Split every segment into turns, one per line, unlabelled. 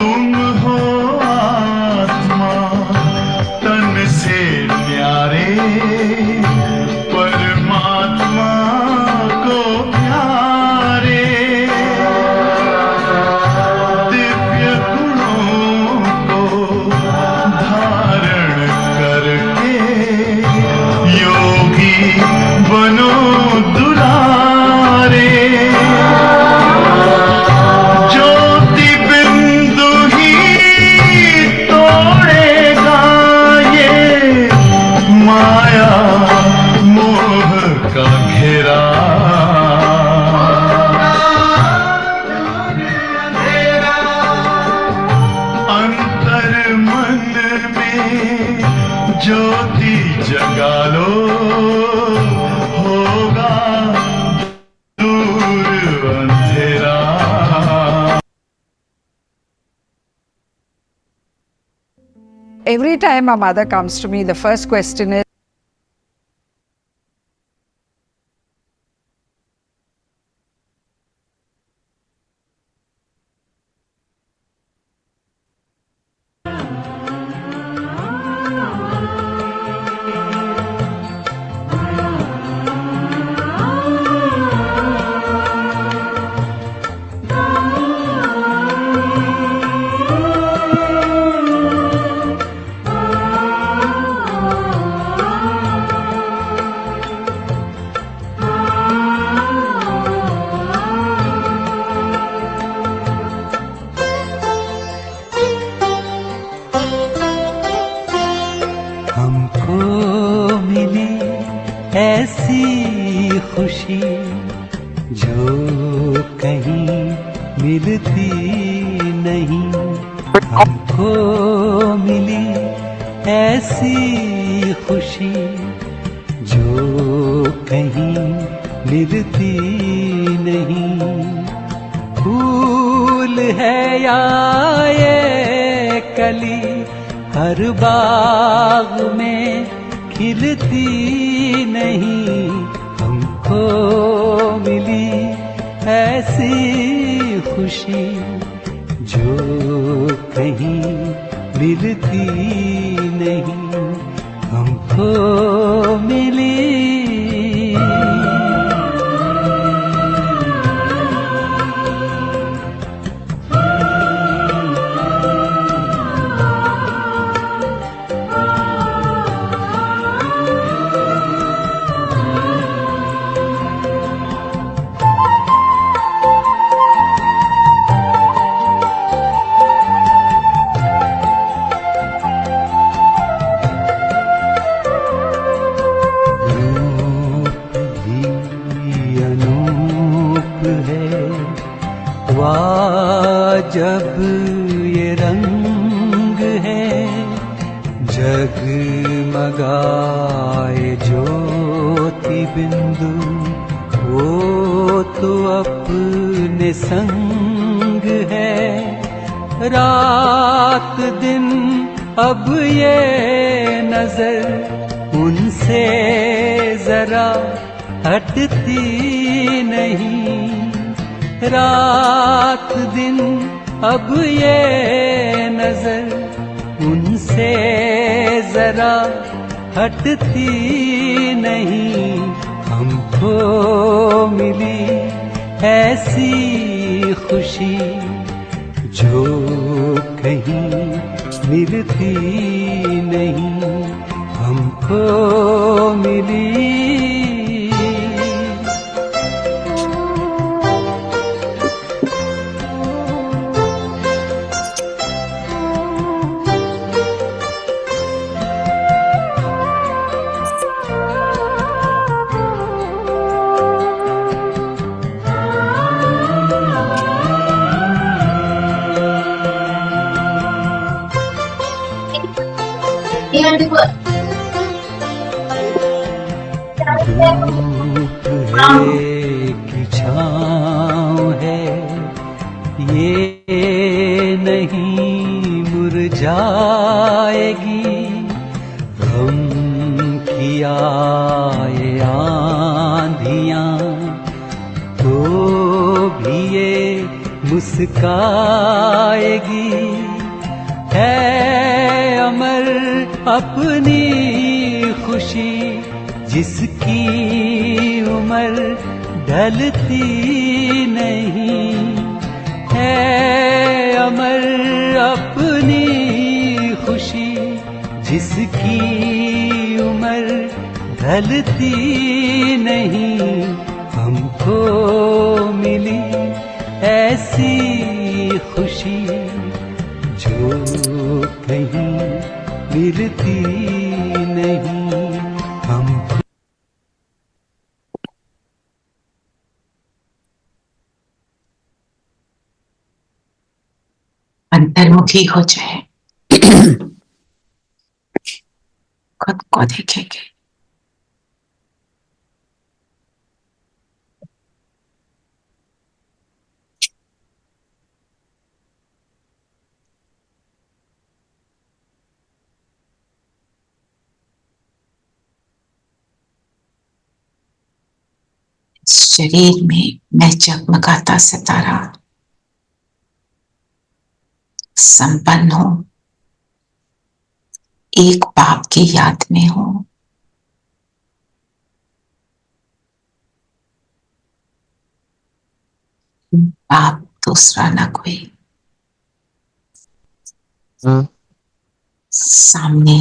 तुम हो आत्मा तन से प्यारे, परमात्मा को प्यारे, दिव्य गुणों को धारण करके योगी बनो दुलारे। ज्योति बिंदु ही तोड़ेगा ये माया मोह का घेरा। अंतर मन में ज्योति जगा लो, होगा दूर अंधेरा।
Every time my mother comes to me, the first question is,
हमको मिली ऐसी खुशी जो कहीं मिलती नहीं। हमको मिली ऐसी खुशी जो कहीं मिलती नहीं। फूल है या ये कली हर बाग में खिलती नहीं। हमको मिली ऐसी खुशी जो कहीं मिलती नहीं। हमको मिली जब ये रंग है जगमगाए ज्योति बिंदु, वो तो अपने संग है। रात दिन अब ये नजर उनसे जरा हटती नहीं। रात दिन अब ये नजर उनसे जरा हटती नहीं। हमको मिली ऐसी खुशी जो कहीं मिलती नहीं। हमको मिली धूप है कि छाँव है ये नहीं मुरझाएगी। गम की आए आंधियाँ तो भी ये मुस्काएगी। है अमर अपनी खुशी जिसकी उम्र ढलती नहीं, है अमर अपनी खुशी जिसकी उम्र ढलती नहीं। हमको मिली ऐसी खुशी जो कहीं मिलती नहीं। हम
अंतर्मुखी हो जाए, खुद को देखेंगे। शरीर में मैं जगमगाता सितारा संपन्न हूं, एक बाप की याद में हूं। बाप दूसरा ना कोई, सामने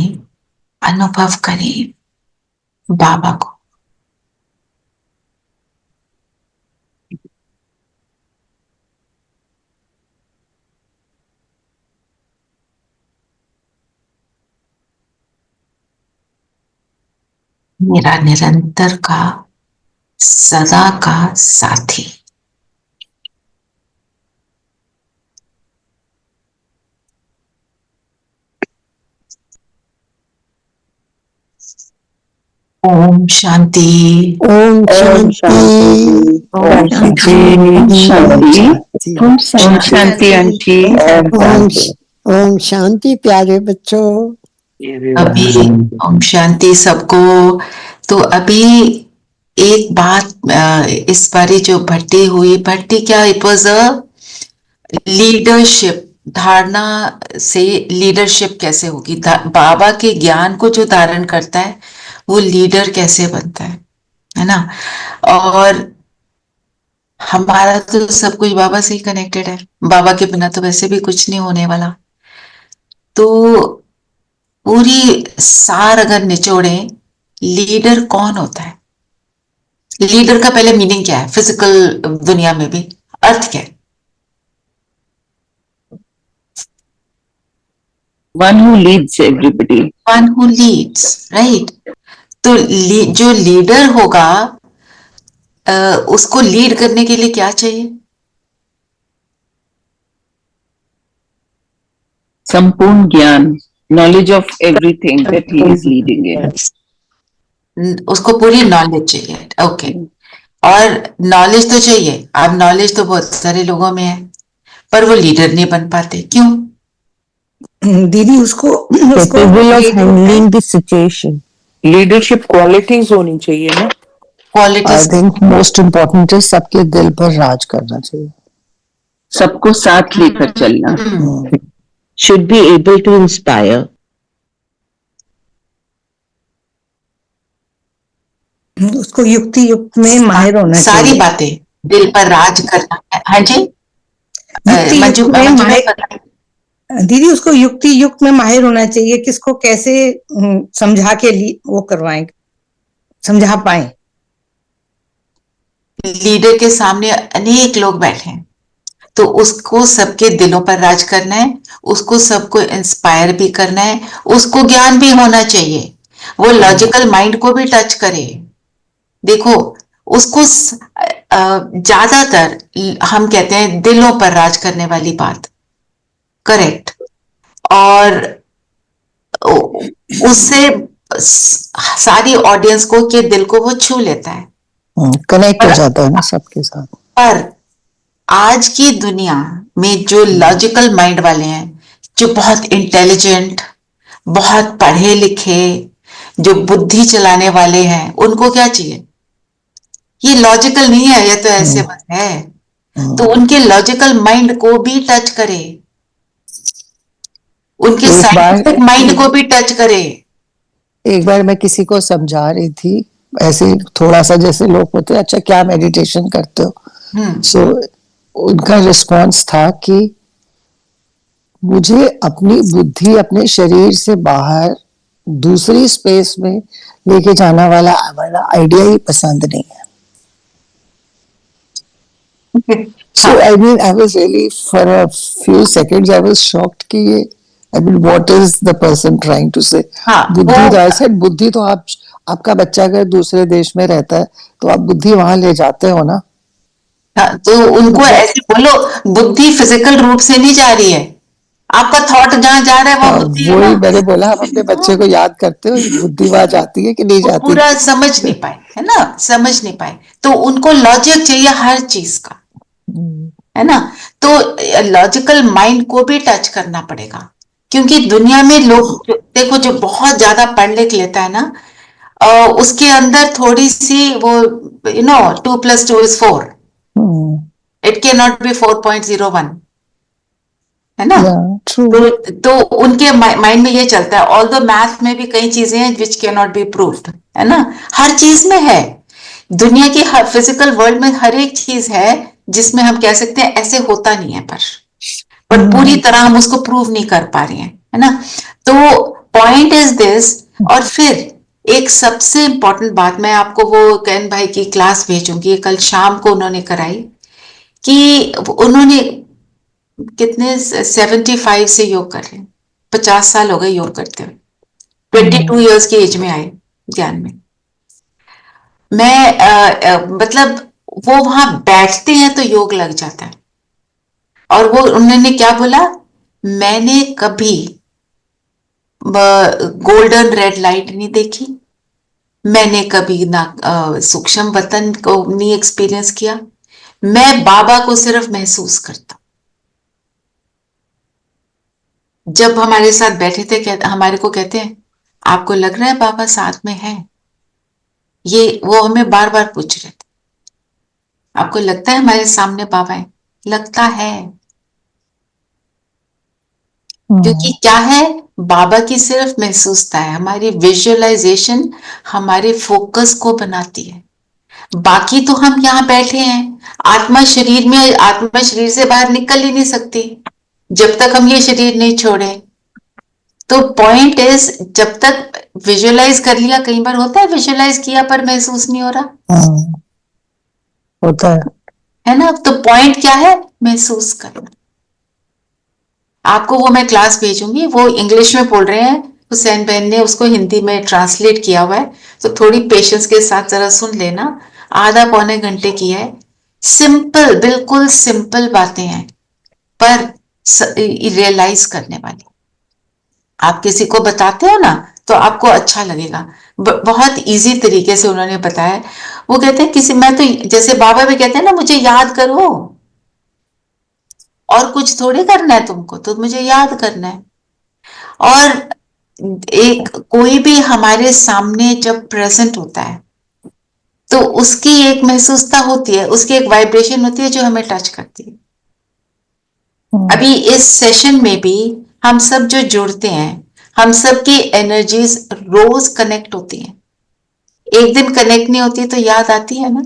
अनुभव करें बाबा को। मेरा निरंतर का सदा का साथी। ओम शांति।
ओम शांति।
ओम शांति।
ओम
शांति आंटी।
ओम शांति प्यारे बच्चों।
अभी ओम शांति सबको। तो अभी एक बात इस बारी जो भट्टी हुई, भट्टी क्या, इट वॉज अ लीडरशिप। धारणा से लीडरशिप कैसे होगी, बाबा के ज्ञान को जो धारण करता है वो लीडर कैसे बनता है ना। और हमारा तो सब कुछ बाबा से ही कनेक्टेड है, बाबा के बिना तो वैसे भी कुछ नहीं होने वाला। तो पूरी सार अगर निचोड़े, लीडर कौन होता है, लीडर का पहले मीनिंग क्या है, फिजिकल दुनिया में भी अर्थ क्या है?
One who leads everybody.
One who leads, right? तो जो लीडर होगा उसको लीड करने के लिए क्या चाहिए?
संपूर्ण ज्ञान, knowledge of everything that he is leading in.
उसको पूरी नॉलेज चाहिए, ओके। और नॉलेज तो चाहिए, अब नॉलेज तो बहुत सारे लोगों में है, पर वो लीडर नहीं बन पाते, क्यों?
दीदी उसको
capable of handling the situation.
Leadership qualities होनी चाहिए ना।
I
qualities
think most important is सबके दिल पर राज करना चाहिए.
सबको साथ लेकर चलना।
Should be able to inspire.
उसको युक्ति युक्त में माहिर होना चाहिए।
सारी बातें दिल पर राज करना है। हाँ जी
युक्ति
मंजू,
युक्त में
मंजू
माहिर, दीदी उसको युक्ति युक्त में माहिर होना चाहिए, किसको कैसे समझा के लिए वो करवाएं, समझा पाए।
लीडर के सामने अनेक लोग बैठे हैं, तो उसको सबके दिलों पर राज करना है, उसको सबको इंस्पायर भी करना है, उसको ज्ञान भी होना चाहिए, वो लॉजिकल माइंड को भी टच करे। देखो उसको ज्यादातर हम कहते हैं दिलों पर राज करने वाली बात, करेक्ट। और उससे सारी ऑडियंस को के दिल को वो छू लेता है,
कनेक्ट हो जाता है ना सबके साथ।
पर आज की दुनिया में जो लॉजिकल माइंड वाले हैं, जो बहुत इंटेलिजेंट, बहुत पढ़े लिखे, जो बुद्धि चलाने वाले हैं, उनको क्या चाहिए? ये लॉजिकल नहीं है, ये तो ऐसे बस है। तो उनके लॉजिकल माइंड को भी टच करे, उनके
एक बार-
साइंटिफिक माइंड को भी टच करे।
एक बार मैं किसी को समझा रही थी ऐसे थोड़ा सा, जैसे लोग होते हैं, अच्छा क्या मेडिटेशन करते हो, सो उनका रिस्पांस था कि मुझे अपनी बुद्धि अपने शरीर से बाहर दूसरी स्पेस में लेके जाना वाला आइडिया ही पसंद नहीं है. So I mean, I was really, for a few seconds, I was shocked कि ये, I mean, what is the person trying to say?
हाँ,
बुद्धि
वो-
तो I said, बुद्धि तो आपका बच्चा अगर दूसरे देश में रहता है तो आप बुद्धि वहां ले जाते हो ना.
हाँ, तो उनको ऐसे बोलो, बुद्धि फिजिकल रूप से नहीं जा रही है, आपका थॉट जहां जा रहा है वो बुद्धि है
वही
ना।
मैंने बोला, आप अपने बच्चे को याद करते हो बुद्धि वहां जाती है कि नहीं
वो
जाती.
पूरा समझ नहीं पाए, है ना, समझ नहीं पाए, तो उनको लॉजिक चाहिए हर चीज का, है ना। तो लॉजिकल माइंड को भी टच करना पड़ेगा, क्योंकि दुनिया में लोग देखो जो बहुत ज्यादा पढ़ लिख लेता है ना, उसके अंदर थोड़ी सी वो 2+2 is 4, it can not be 4.01, है ना। तो उनके माइंड में ये चलता है, ऑल्दो मैथ में भी कई चीजें हैं which can not be proved, है ना, हर चीज में है, दुनिया की हर फिजिकल वर्ल्ड में हर एक चीज है जिसमें हम कह सकते हैं ऐसे होता नहीं है, पर पूरी तरह हम उसको प्रूव नहीं कर पा रहे हैं, है ना। तो पॉइंट इज दिस। और फिर एक सबसे इंपॉर्टेंट बात, मैं आपको वो कैन भाई की क्लास भेजूंगी, कल शाम को उन्होंने कराई, कि उन्होंने कितने 75 से योग कर रहे हैं, 50 साल हो गए योग करते हुए, 22 ईयर्स की एज में आए ज्ञान में। मैं मतलब वो वहां बैठते हैं तो योग लग जाता है। और वो उन्होंने क्या बोला, मैंने कभी गोल्डन रेड लाइट नहीं देखी, मैंने कभी ना सूक्ष्म वतन को नहीं एक्सपीरियंस किया, मैं बाबा को सिर्फ महसूस करता। जब हमारे साथ बैठे थे, हमारे को कहते हैं आपको लग रहा है बाबा साथ में है, ये वो हमें बार बार पूछ रहे थे, आपको लगता है हमारे सामने बाबा है? लगता है, क्योंकि क्या है, बाबा की सिर्फ महसूसता है, हमारी विजुअलाइजेशन हमारे फोकस को बनाती है। बाकी तो हम यहाँ बैठे हैं, आत्मा शरीर में, आत्मा शरीर से बाहर निकल ही नहीं सकती जब तक हम ये शरीर नहीं छोड़े। तो पॉइंट इज, जब तक विजुअलाइज कर लिया, कई बार होता है विजुअलाइज किया पर महसूस नहीं हो रहा,
होता
है ना। तो पॉइंट क्या है, महसूस करना। आपको वो मैं क्लास भेजूंगी, वो इंग्लिश में बोल रहे हैं, हुसैन बहन ने उसको हिंदी में ट्रांसलेट किया हुआ है, तो थोड़ी पेशेंस के साथ जरा सुन लेना, आधा पौने घंटे की है, सिंपल, बिल्कुल सिंपल बातें हैं, पर रियलाइज करने वाली। आप किसी को बताते हो ना तो आपको अच्छा लगेगा, बहुत इजी तरीके से उन्होंने बताया। वो कहते हैं किसी, मैं तो जैसे बाबा भी कहते हैं ना, मुझे याद करो, और कुछ थोड़ी करना है तुमको, तो मुझे याद करना है। और एक कोई भी हमारे सामने जब प्रेजेंट होता है तो उसकी एक महसूसता होती है, उसकी एक वाइब्रेशन होती है जो हमें टच करती है। अभी इस सेशन में भी हम सब जो जुड़ते हैं, हम सब की एनर्जीज रोज कनेक्ट होती हैं, एक दिन कनेक्ट नहीं होती तो याद आती है ना,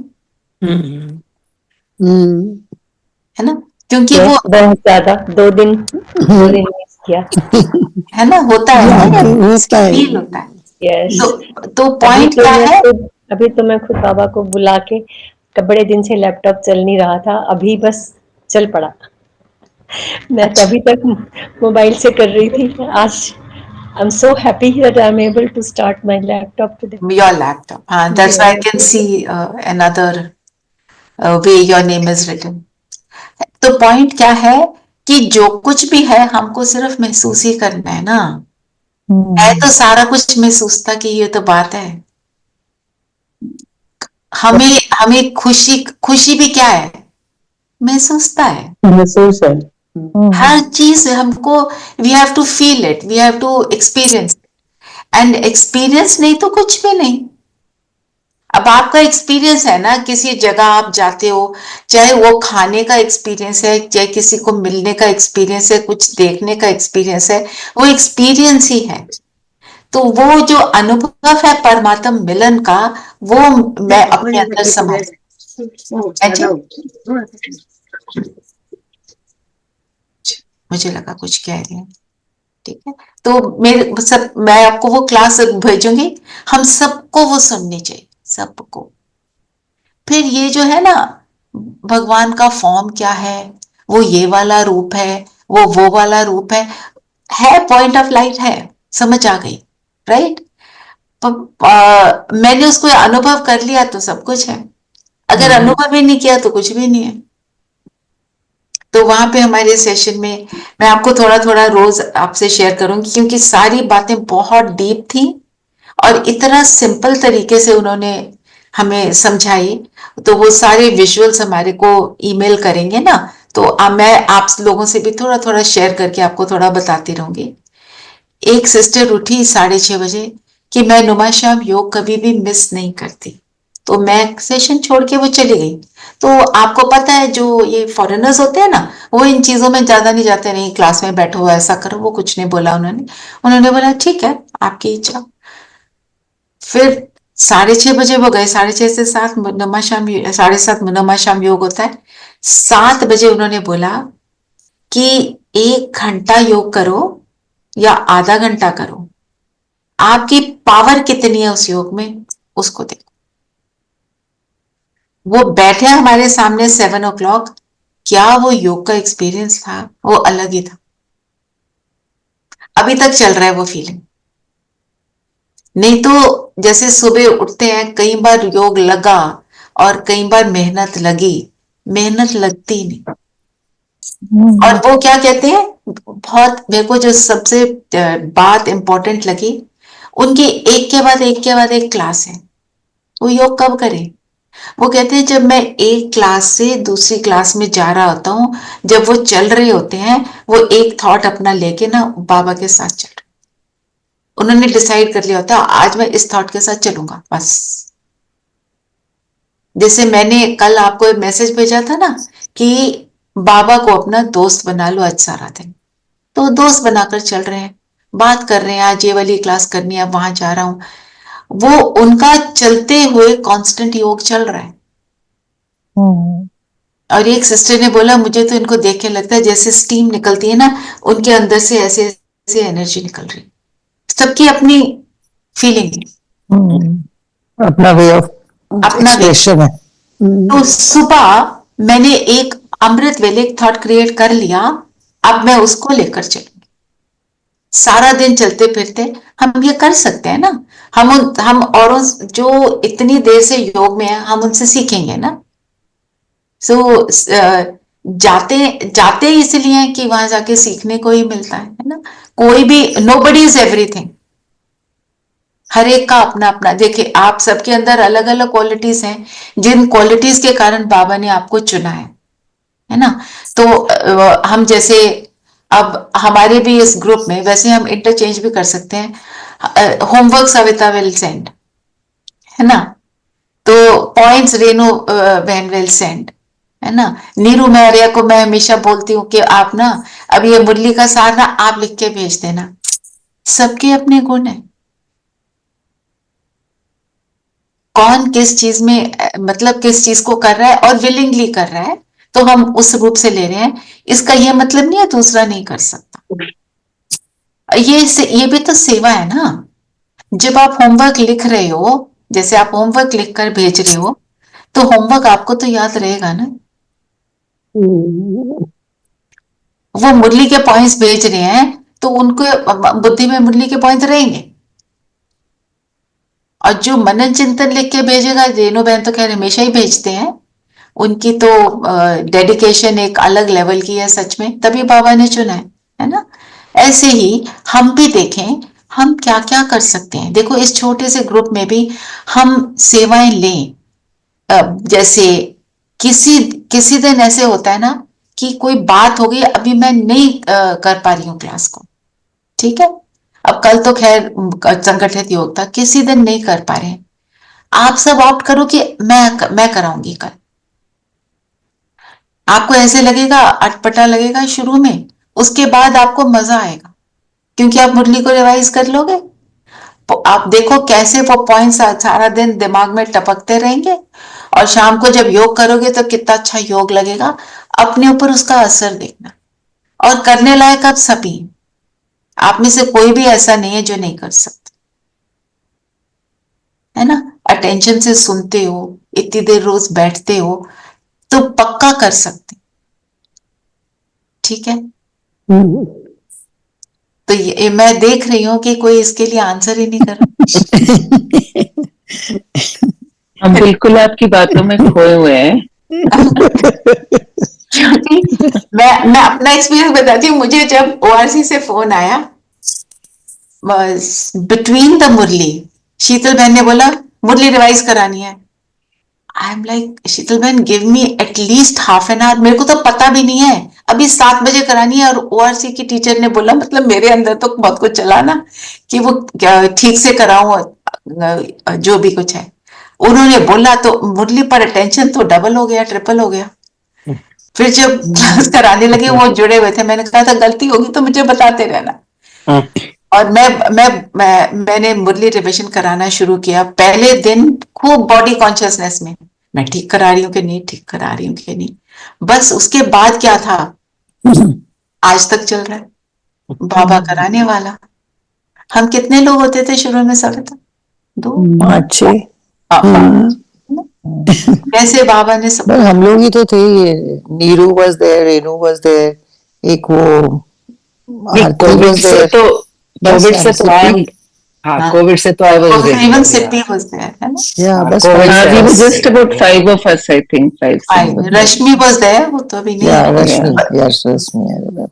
है ना, क्योंकि वो
बहुत ज्यादा 2 दिन मिस किया,
है ना, होता है ना,
होता है।
फील होता है।
यस।
तो पॉइंट क्या है,
अभी तो मैं खुद बाबा को बुला के, बड़े दिन से लैपटॉप चल नहीं रहा था, अभी बस चल पड़ा। मैं तभी तक मोबाइल से कर रही थी, आज I am so happy that I am able to start my laptop today.
Your laptop, हाँ, that's why I can see another way your name is written. तो पॉइंट क्या है कि जो कुछ भी है हमको सिर्फ महसूस ही करना है ना, है तो सारा कुछ महसूस था कि ये तो बात है। हमें खुशी भी क्या है, महसूसता है,
महसूस है।
हर चीज हमको, we have to feel it, we have to experience, and experience नहीं तो कुछ भी नहीं। अब आपका एक्सपीरियंस है ना, किसी जगह आप जाते हो, चाहे वो खाने का एक्सपीरियंस है, चाहे किसी को मिलने का एक्सपीरियंस है, कुछ देखने का एक्सपीरियंस है, वो एक्सपीरियंस ही है। तो वो जो अनुभव है परमात्म मिलन का, वो मैं अपने अंदर समा मुझे लगा कुछ कह रहे हैं। ठीक है, तो मैं आपको वो क्लास भेजूंगी, हम सबको वो सुननी चाहिए, सबको। फिर ये जो है ना, भगवान का फॉर्म क्या है, वो ये वाला रूप है, वो वाला रूप है पॉइंट ऑफ लाइट है, समझ आ गई, राइट? मैंने उसको अनुभव कर लिया तो सब कुछ है, अगर अनुभव ही नहीं किया तो कुछ भी नहीं है। तो वहां पे हमारे सेशन में मैं आपको थोड़ा थोड़ा रोज आपसे शेयर करूंगी, क्योंकि सारी बातें बहुत डीप थी और इतना सिंपल तरीके से उन्होंने हमें समझाई। तो वो सारे विजुअल्स हमारे को ईमेल करेंगे ना, तो मैं आप लोगों से भी थोड़ा थोड़ा शेयर करके आपको थोड़ा बताती रहूंगी। एक सिस्टर उठी 6:30 बजे कि मैं नुमा शाम योग कभी भी मिस नहीं करती, तो मैं सेशन छोड़ के वो चली गई। तो आपको पता है जो ये फॉरेनर्स होते हैं ना, वो इन चीजों में ज्यादा नहीं जाते, नहीं क्लास में बैठो ऐसा करो, वो कुछ नहीं बोला उन्होंने बोला ठीक है आपकी इच्छा। फिर 6:30 बजे वो गए, 6:30 से 7 नुमा शाम, 7:30 नुमा शाम योग होता है। 7 बजे उन्होंने बोला कि 1 घंटा योग करो या आधा घंटा करो, आपकी पावर कितनी है उस योग में, उसको देखो। वो बैठे हमारे सामने 7 o'clock, क्या वो योग का एक्सपीरियंस था, वो अलग ही था। अभी तक चल रहा है वो फीलिंग। नहीं तो जैसे सुबह उठते हैं, कई बार योग लगा और कई बार मेहनत लगी, मेहनत लगती नहीं। और वो क्या कहते हैं, बहुत मेरे को जो सबसे बात इंपॉर्टेंट लगी, उनकी एक के बाद एक के बाद एक क्लास है। वो योग कब करें? वो कहते हैं जब मैं एक क्लास से दूसरी क्लास में जा रहा होता हूँ, जब वो चल रहे होते हैं, वो एक थॉट अपना लेके ना बाबा के साथ चल रहे, उन्होंने डिसाइड कर लिया होता है आज मैं इस थॉट के साथ चलूंगा बस। जैसे मैंने कल आपको एक मैसेज भेजा था ना कि बाबा को अपना दोस्त बना लो आज सारा दिन, तो दोस्त बनाकर चल रहे हैं, बात कर रहे हैं, आज ये वाली क्लास करनी है, वहां जा रहा हूं। वो उनका चलते हुए कांस्टेंट योग चल रहा है। और एक सिस्टर ने बोला मुझे तो इनको देख के लगता है जैसे स्टीम निकलती है ना, उनके अंदर से ऐसे ऐसे एनर्जी निकल रही। सबकी अपनी फीलिंग है,
अपना वे ऑफ
अपना
एक्सप्रेशन है।
तो सुबह मैंने एक अमृत वेले थॉट क्रिएट कर लिया, अब मैं उसको लेकर चलूंगी। सारा दिन चलते फिरते हम ये कर सकते हैं ना, हम औरों जो इतनी देर से योग में है, हम उनसे सीखेंगे ना। सो जाते जाते इसलिए कि वहां जाके सीखने को ही मिलता है ना। कोई भी, नोबडी इज एवरीथिंग, हर एक का अपना अपना। देखिए आप सबके अंदर अलग अलग क्वालिटीज हैं, जिन क्वालिटीज के कारण बाबा ने आपको चुना है ना। तो हम जैसे अब हमारे भी इस ग्रुप में, वैसे हम इंटरचेंज भी कर सकते हैं। होमवर्क सविता विल सेंड, है ना, तो पॉइंट्स रेनू बहन विल सेंड, है ना। नीरू मैरिया को मैं हमेशा बोलती हूँ कि आप ना अब ये मुरली का सार ना आप लिख के भेज देना। सबके अपने गुण है, कौन किस चीज में मतलब किस चीज को कर रहा है और विलिंगली कर रहा है, तो हम उस रूप से ले रहे हैं। इसका यह मतलब नहीं है दूसरा नहीं कर सकता। ये भी तो सेवा है ना। जब आप होमवर्क लिख रहे हो, जैसे आप होमवर्क लिखकर भेज रहे हो, तो होमवर्क आपको तो याद रहेगा ना। वो मुरली के पॉइंट्स भेज रहे हैं तो उनको बुद्धि में मुरली के पॉइंट रहेंगे। और जो मनन चिंतन लिख के भेजेगा, रेणु बहन तो खैर हमेशा ही भेजते हैं, उनकी तो डेडिकेशन एक अलग लेवल की है सच में, तभी बाबा ने चुना है ना। ऐसे ही हम भी देखें हम क्या क्या कर सकते हैं। देखो इस छोटे से ग्रुप में भी हम सेवाएं लें। जैसे किसी दिन ऐसे होता है ना कि कोई बात हो गई, अभी मैं नहीं कर पा रही हूँ क्लास को, ठीक है। अब कल तो खैर संगठित योग था, किसी दिन नहीं कर पा रहे हैं, आप सब ऑप्ट करो कि मैं कराऊंगी कल। आपको ऐसे लगेगा, अटपटा लगेगा शुरू में, उसके बाद आपको मजा आएगा क्योंकि आप मुरली को रिवाइज कर लोगे। तो आप देखो कैसे वो पॉइंट्स सारा दिन दिमाग में टपकते रहेंगे, और शाम को जब योग करोगे तो कितना अच्छा योग लगेगा। अपने ऊपर उसका असर देखना। और करने लायक आप सभी, आप में से कोई भी ऐसा नहीं है जो नहीं कर सकता, है ना। अटेंशन से सुनते हो, इतनी देर रोज बैठते हो, तो पक्का कर सकते। ठीक है, तो ये मैं देख रही हूँ कि कोई इसके लिए आंसर ही नहीं कर रहा।
हम बिल्कुल आपकी बातों में खोए हुए हैं।
क्योंकि मैं अपना एक्सपीरियंस बताती हूँ। मुझे जब ओआरसी से फोन आया, बिटवीन द मुरली, शीतल बहन ने बोला मुरली रिवाइज करानी है। आई एम लाइक, शीतल बहन give me at least half an hour, मेरे को तो पता भी नहीं है, अभी 7 बजे करानी है। और ओआरसी की टीचर ने बोला, मतलब मेरे अंदर तो बहुत कुछ चला ना कि वो ठीक से कराऊं, जो भी कुछ है। उन्होंने बोला तो मुरली पर अटेंशन तो डबल हो गया, ट्रिपल हो गया। फिर जब क्लास कराने लगे, वो जुड़े हुए थे, मैंने कहा था गलती होगी तो मुझे बताते रहना। और मैंने मुरली रिविजन कराना शुरू किया। पहले दिन खूब बॉडी कॉन्शियसनेस में, मैं ठीक करा रही हूँ कि नहीं, ठीक करा रही हूँ कि नहीं। बस उसके बाद क्या था, आज तक चल रहा है, बाबा कराने वाला। हम कितने लोग होते थे शुरू में, सब था 2
5 6।
कैसे बाबा ने सब,
बस हम लोग ही तो थे। ये Neeru was there, Renu was there, एक वो आरती
कोविड
वाज
से
देयर।
तो कोविड से तो आई, हाँ कोविड से तो I was
even Sippy was there, है ना।
या बस
Covid
five
we were
was-
just about 5 of us, I think 5
Rashmi was there, वो तो अभी नहीं
या
है।
Rashmi, yes Rashmi, I remember.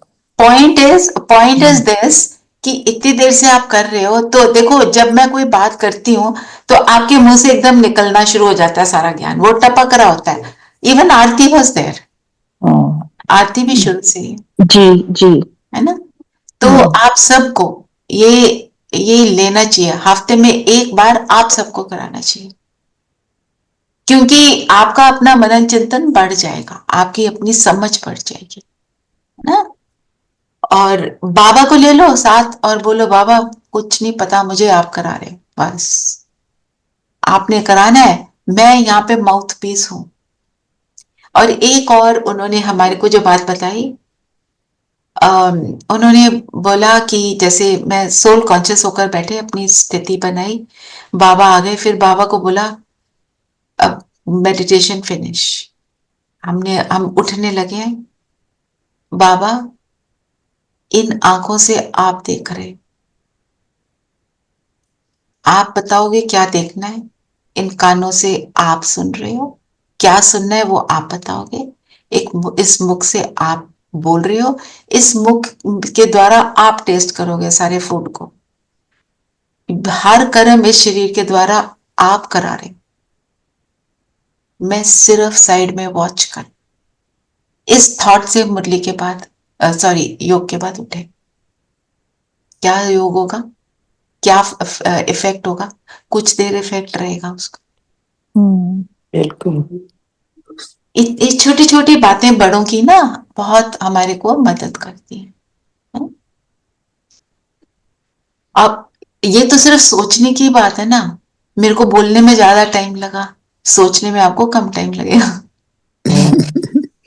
Point is this कि इतनी देर से आप कर रहे हो, तो देखो जब मैं कोई बात करती हूँ तो आपके मुंह से एकदम निकलना शुरू हो जाता है सारा ज्ञान, वो टपक रहा होता है। इवन आरती वाज देयर, आरती भी शुरू से ही,
जी जी,
है ना। तो आप सबको ये लेना चाहिए, हफ्ते में एक बार आप सबको कराना चाहिए, क्योंकि आपका अपना मनन चिंतन बढ़ जाएगा, आपकी अपनी समझ बढ़ जाएगी, है ना। और बाबा को ले लो साथ और बोलो बाबा कुछ नहीं पता मुझे, आप करा रहे हो, बस आपने कराना है, मैं यहाँ पे माउथ पीस हूं। और एक और उन्होंने हमारे को जो बात बताई, उन्होंने बोला कि जैसे मैं सोल कॉन्शियस होकर बैठे, अपनी स्थिति बनाई, बाबा आ गए, फिर बाबा को बोला अब मेडिटेशन फिनिश, हम उठने लगे हैं, बाबा इन आंखों से आप देख रहे, आप बताओगे क्या देखना है, इन कानों से आप सुन रहे हो, क्या सुनना है वो आप बताओगे, इस मुख से आप बोल रहे हो, इस मुख के द्वारा आप टेस्ट करोगे सारे फूड को, हर कर्म इस शरीर के द्वारा आप करा रहे, मैं सिर्फ साइड में वॉच कर। इस थॉट से मुरली के बाद, योग के बाद उठे। क्या योग होगा, क्या इफेक्ट होगा, कुछ देर इफेक्ट रहेगा उसका।
बिल्कुल।
ये छोटी छोटी बातें बड़ों की ना बहुत हमारे को मदद करती हैं, है ना? अब ये तो सिर्फ सोचने की बात है ना, मेरे को बोलने में ज्यादा टाइम लगा, सोचने में आपको कम टाइम लगेगा।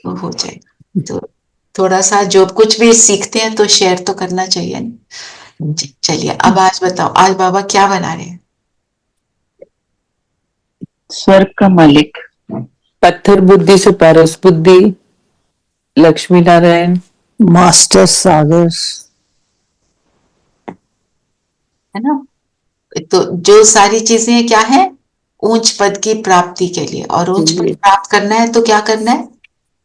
तो हो जाएगा। तो थोड़ा सा जो कुछ भी सीखते हैं तो शेयर तो करना चाहिए ना। चलिए अब आज बताओ, आज बाबा क्या बना रहे हैं?
स्वर्ग का मालिक,
पत्थर बुद्धि से पारस बुद्धि, लक्ष्मी नारायण, मास्टर सागर,
है ना। तो जो सारी चीजें क्या है, ऊंच पद की प्राप्ति के लिए, और ऊंच पद प्राप्त करना है तो क्या करना है,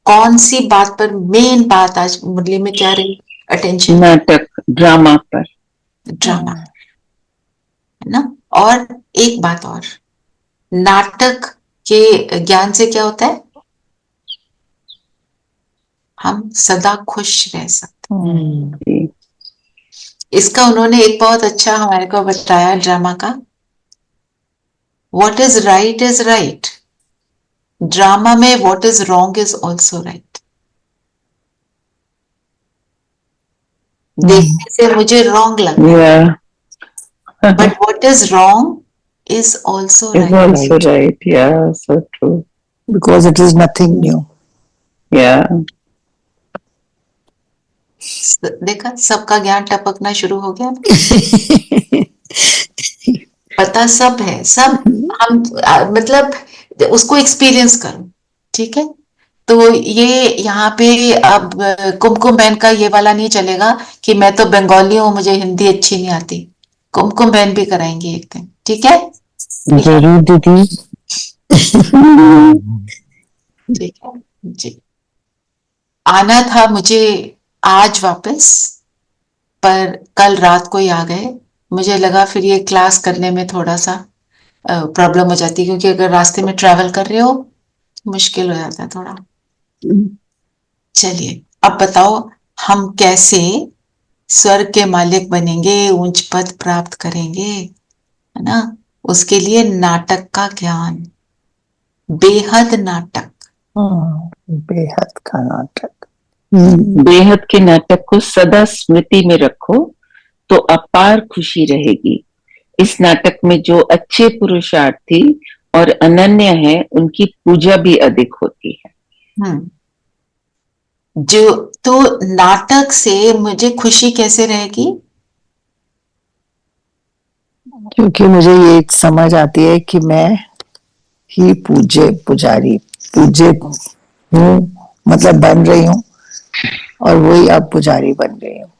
कौन सी बात पर मेन बात आज मुरली में क्या रही, अटेंशन,
नाटक ड्रामा पर,
ड्रामा, है ना। और एक बात और, नाटक के ज्ञान से क्या होता है, हम सदा खुश रह सकते हैं। इसका उन्होंने एक बहुत अच्छा हमारे को बताया ड्रामा का, What is right is right. Drama में what is wrong is also right. देखने से मुझे wrong लगा,
Yeah.
but what is wrong is also
It's
right.
also right. Yeah, so true.
because it is nothing new.
Yeah.
देखा, सबका ज्ञान टपकना शुरू हो गया ना। पता सब है, सब हम मतलब उसको एक्सपीरियंस करो, ठीक है। तो ये यहाँ पे अब कुमकुम बहन का ये वाला नहीं चलेगा कि मैं तो बंगाली हूँ, मुझे हिंदी अच्छी नहीं आती। कुमकुम बहन भी कराएंगे एक दिन, ठीक है।
जरूर दीदी।
ठीक है जी। आना था मुझे आज वापस, पर कल रात को ही आ गए। मुझे लगा फिर ये क्लास करने में थोड़ा सा प्रॉब्लम हो जाती है, क्योंकि अगर रास्ते में ट्रैवल कर रहे हो मुश्किल हो जाता है थोड़ा। चलिए अब बताओ, हम कैसे स्वर्ग के मालिक बनेंगे, ऊंच पद प्राप्त करेंगे, है ना। उसके लिए नाटक का ज्ञान, बेहद नाटक।
बेहद का नाटक।
बेहद के नाटक को सदा स्मृति में रखो तो अपार खुशी रहेगी। इस नाटक में जो अच्छे पुरुषार्थी और अनन्य है, उनकी पूजा भी अधिक होती है।
जो तो नाटक से मुझे खुशी कैसे रहेगी?
क्योंकि मुझे ये समझ आती है कि मैं ही पुजारी हूँ, मतलब बन रही हूँ, और वही अब पुजारी बन रही हूँ।